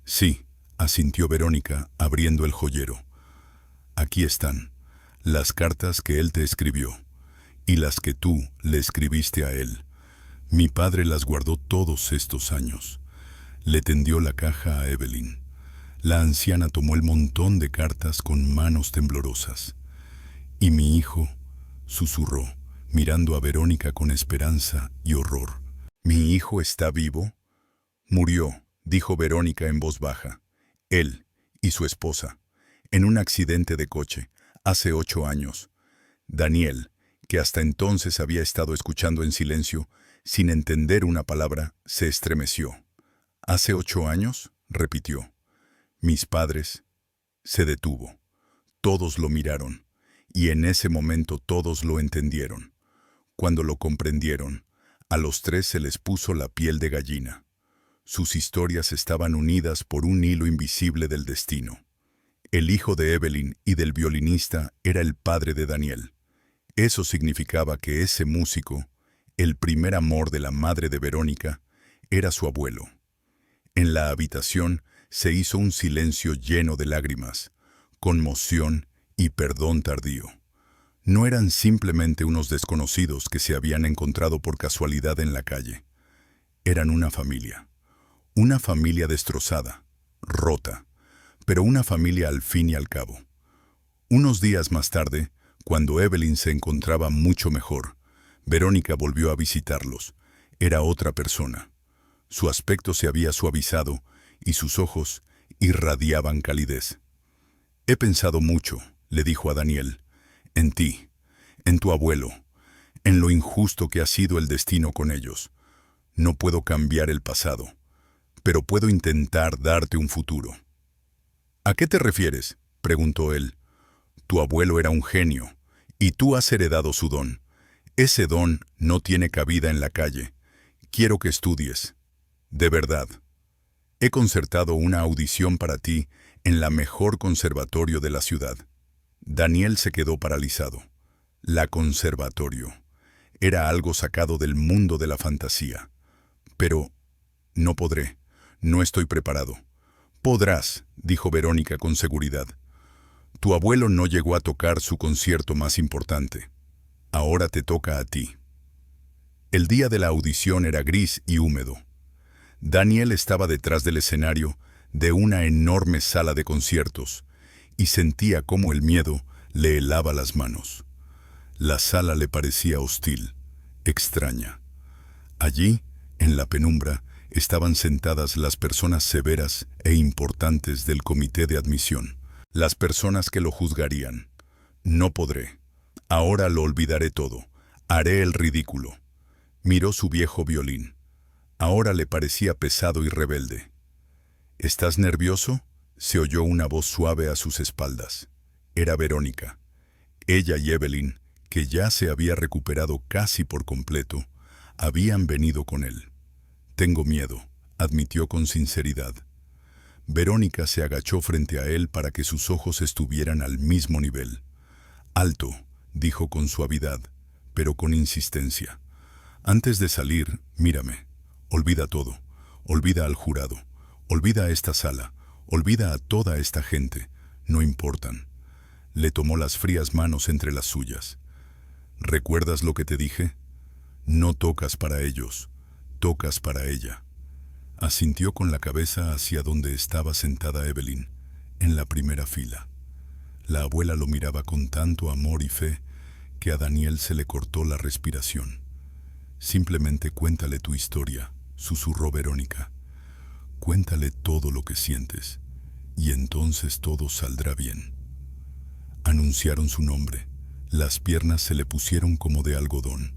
Sí, asintió Verónica, abriendo el joyero. Aquí están, las cartas que él te escribió, y las que tú le escribiste a él. Mi padre las guardó todos estos años. Le tendió la caja a Evelyn. La anciana tomó el montón de cartas con manos temblorosas. «¿Y mi hijo?», susurró, mirando a Verónica con esperanza y horror. «¿Mi hijo está vivo?». «Murió», dijo Verónica en voz baja. «Él y su esposa, en un accidente de coche, hace 8 años». Daniel, que hasta entonces había estado escuchando en silencio, sin entender una palabra, se estremeció. «¿Hace 8 años?», repitió. «Mis padres». Se detuvo. Todos lo miraron, y en ese momento todos lo entendieron. Cuando lo comprendieron, a los 3 se les puso la piel de gallina. Sus historias estaban unidas por un hilo invisible del destino. El hijo de Evelyn y del violinista era el padre de Daniel. Eso significaba que ese músico, el primer amor de la madre de Verónica, era su abuelo. En la habitación se hizo un silencio lleno de lágrimas, conmoción y perdón tardío. No eran simplemente unos desconocidos que se habían encontrado por casualidad en la calle. Eran una familia destrozada, rota, pero una familia al fin y al cabo. Unos días más tarde, cuando Evelyn se encontraba mucho mejor, Verónica volvió a visitarlos. Era otra persona. Su aspecto se había suavizado y sus ojos irradiaban calidez. «He pensado mucho», le dijo a Daniel, «en ti, en tu abuelo, en lo injusto que ha sido el destino con ellos. No puedo cambiar el pasado, pero puedo intentar darte un futuro». «¿A qué te refieres?», preguntó él. «Tu abuelo era un genio, y tú has heredado su don. Ese don no tiene cabida en la calle. Quiero que estudies. De verdad. He concertado una audición para ti en la mejor conservatorio de la ciudad». Daniel se quedó paralizado. La conservatorio. Era algo sacado del mundo de la fantasía. «Pero no podré. No estoy preparado». «Podrás», dijo Verónica con seguridad. «Tu abuelo no llegó a tocar su concierto más importante. Ahora te toca a ti». El día de la audición era gris y húmedo. Daniel estaba detrás del escenario de una enorme sala de conciertos y sentía cómo el miedo le helaba las manos. La sala le parecía hostil, extraña. Allí, en la penumbra, estaban sentadas las personas severas e importantes del comité de admisión, las personas que lo juzgarían. «No podré. Ahora lo olvidaré todo. Haré el ridículo». Miró su viejo violín. Ahora le parecía pesado y rebelde. «¿Estás nervioso?», se oyó una voz suave a sus espaldas. Era Verónica. Ella y Evelyn, que ya se había recuperado casi por completo, habían venido con él. «Tengo miedo», admitió con sinceridad. Verónica se agachó frente a él para que sus ojos estuvieran al mismo nivel. «Alto», dijo con suavidad, pero con insistencia. «Antes de salir, mírame. Olvida todo. Olvida al jurado. Olvida a esta sala. Olvida a toda esta gente. No importan». Le tomó las frías manos entre las suyas. «¿Recuerdas lo que te dije? No tocas para ellos. Tocas para ella». Asintió con la cabeza hacia donde estaba sentada Evelyn, en la primera fila. La abuela lo miraba con tanto amor y fe que a Daniel se le cortó la respiración. «Simplemente cuéntale tu historia», susurró Verónica. «Cuéntale todo lo que sientes, y entonces todo saldrá bien». Anunciaron su nombre. Las piernas se le pusieron como de algodón.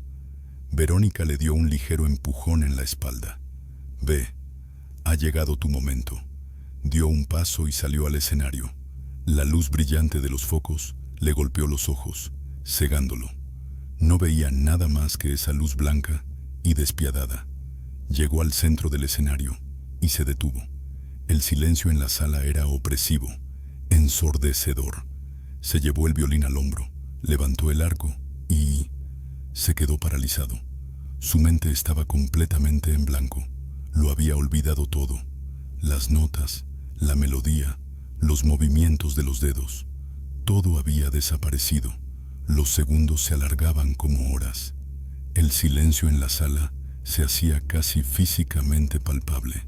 Verónica le dio un ligero empujón en la espalda. «Ve, ha llegado tu momento». Dio un paso y salió al escenario. La luz brillante de los focos le golpeó los ojos, cegándolo. No veía nada más que esa luz blanca y despiadada. Llegó al centro del escenario y se detuvo. El silencio en la sala era opresivo, ensordecedor. Se llevó el violín al hombro, levantó el arco y se quedó paralizado. Su mente estaba completamente en blanco. Lo había olvidado todo. Las notas, la melodía, los movimientos de los dedos. Todo había desaparecido. Los segundos se alargaban como horas. El silencio en la sala se hacía casi físicamente palpable.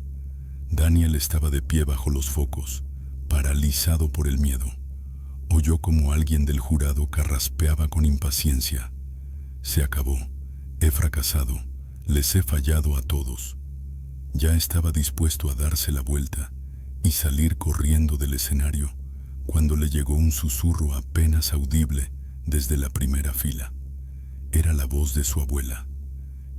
Daniel estaba de pie bajo los focos, paralizado por el miedo. Oyó como alguien del jurado carraspeaba con impaciencia. Se acabó. He fracasado. Les he fallado a todos. Ya estaba dispuesto a darse la vuelta y salir corriendo del escenario cuando le llegó un susurro apenas audible desde la primera fila. Era la voz de su abuela.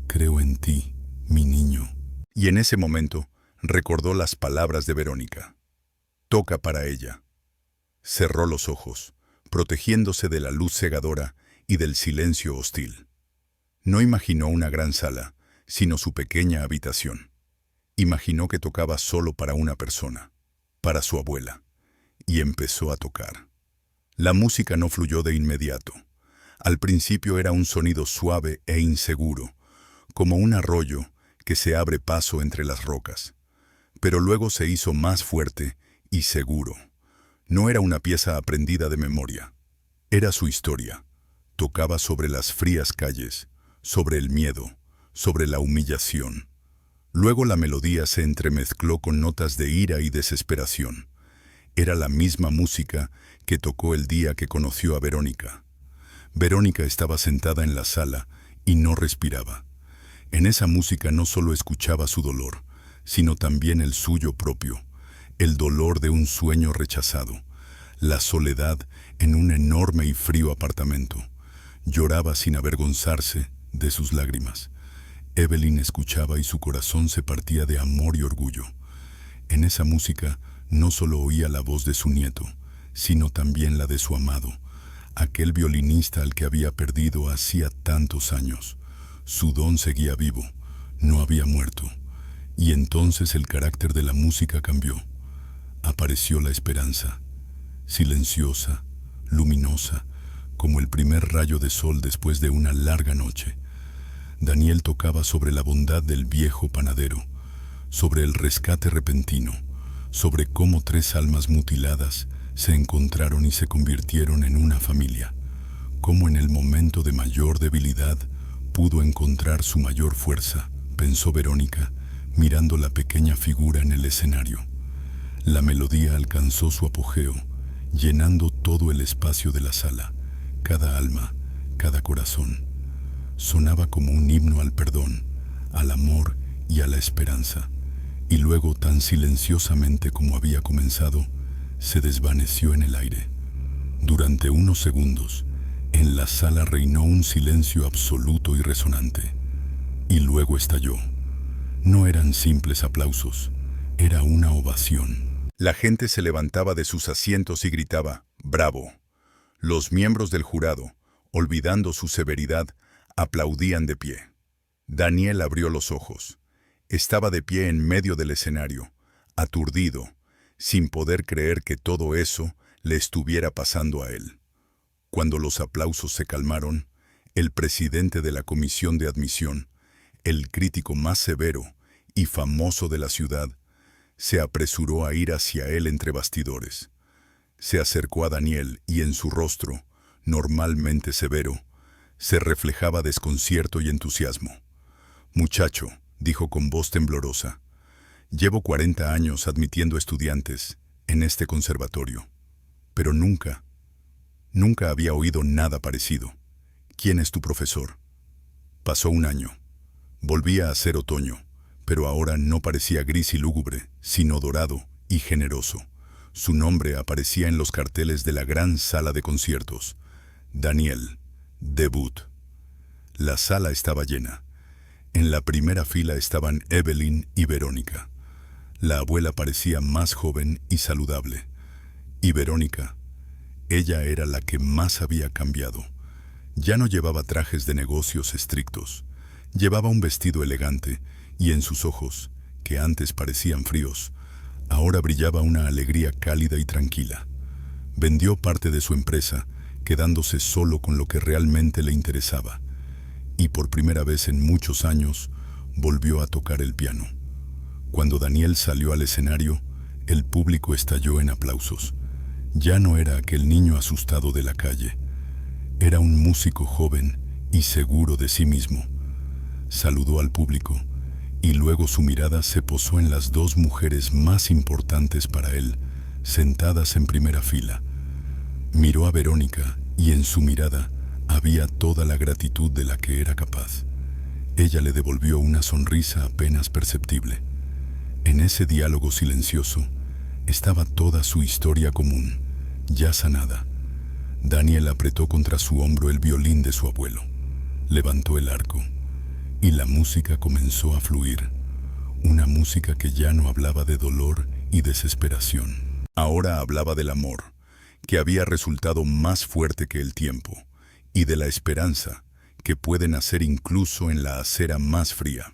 Creo en ti, mi niño. Y en ese momento recordó las palabras de Verónica. Toca para ella. Cerró los ojos, protegiéndose de la luz cegadora y del silencio hostil. No imaginó una gran sala, sino su pequeña habitación. Imaginó que tocaba solo para una persona, para su abuela, y empezó a tocar. La música no fluyó de inmediato. Al principio era un sonido suave e inseguro, como un arroyo que se abre paso entre las rocas. Pero luego se hizo más fuerte y seguro. No era una pieza aprendida de memoria. Era su historia. Tocaba sobre las frías calles, sobre el miedo, sobre la humillación. Luego la melodía se entremezcló con notas de ira y desesperación. Era la misma música que tocó el día que conoció a Verónica. Verónica estaba sentada en la sala y no respiraba. En esa música no solo escuchaba su dolor, sino también el suyo propio, el dolor de un sueño rechazado, la soledad en un enorme y frío apartamento. Lloraba sin avergonzarse de sus lágrimas. Evelyn escuchaba y su corazón se partía de amor y orgullo. En esa música no solo oía la voz de su nieto, sino también la de su amado, aquel violinista al que había perdido hacía tantos años. Su don seguía vivo, no había muerto. Y entonces el carácter de la música cambió. Apareció la esperanza, silenciosa, luminosa, como el primer rayo de sol después de una larga noche. Daniel tocaba sobre la bondad del viejo panadero, sobre el rescate repentino, sobre cómo tres almas mutiladas se encontraron y se convirtieron en una familia, cómo en el momento de mayor debilidad pudo encontrar su mayor fuerza, pensó Verónica, mirando la pequeña figura en el escenario. La melodía alcanzó su apogeo, llenando todo el espacio de la sala, cada alma, cada corazón. Sonaba como un himno al perdón, al amor y a la esperanza, y luego, tan silenciosamente como había comenzado, se desvaneció en el aire. Durante unos segundos, en la sala reinó un silencio absoluto y resonante, y luego estalló. No eran simples aplausos, era una ovación. La gente se levantaba de sus asientos y gritaba, ¡bravo! Los miembros del jurado, olvidando su severidad, aplaudían de pie. Daniel abrió los ojos. Estaba de pie en medio del escenario, aturdido, sin poder creer que todo eso le estuviera pasando a él. Cuando los aplausos se calmaron, el presidente de la comisión de admisión, el crítico más severo y famoso de la ciudad, se apresuró a ir hacia él entre bastidores. Se acercó a Daniel y en su rostro, normalmente severo, se reflejaba desconcierto y entusiasmo. «Muchacho», dijo con voz temblorosa, «llevo 40 años admitiendo estudiantes en este conservatorio, pero nunca había oído nada parecido. ¿Quién es tu profesor?» Pasó un año. Volvía a ser otoño, pero ahora no parecía gris y lúgubre, sino dorado y generoso. Su nombre aparecía en los carteles de la gran sala de conciertos. Daniel, debut. La sala estaba llena. En la primera fila estaban Evelyn y Verónica. La abuela parecía más joven y saludable. Y Verónica, ella era la que más había cambiado. Ya no llevaba trajes de negocios estrictos. Llevaba un vestido elegante y en sus ojos, que antes parecían fríos, ahora brillaba una alegría cálida y tranquila. Vendió parte de su empresa, quedándose solo con lo que realmente le interesaba. Y por primera vez en muchos años, volvió a tocar el piano. Cuando Daniel salió al escenario, el público estalló en aplausos. Ya no era aquel niño asustado de la calle. Era un músico joven y seguro de sí mismo. Saludó al público y luego su mirada se posó en las dos mujeres más importantes para él, sentadas en primera fila. Miró a Verónica y en su mirada había toda la gratitud de la que era capaz. Ella le devolvió una sonrisa apenas perceptible. En ese diálogo silencioso estaba toda su historia común, ya sanada. Daniel apretó contra su hombro el violín de su abuelo, levantó el arco y la música comenzó a fluir, una música que ya no hablaba de dolor y desesperación. Ahora hablaba del amor, que había resultado más fuerte que el tiempo, y de la esperanza, que puede nacer incluso en la acera más fría.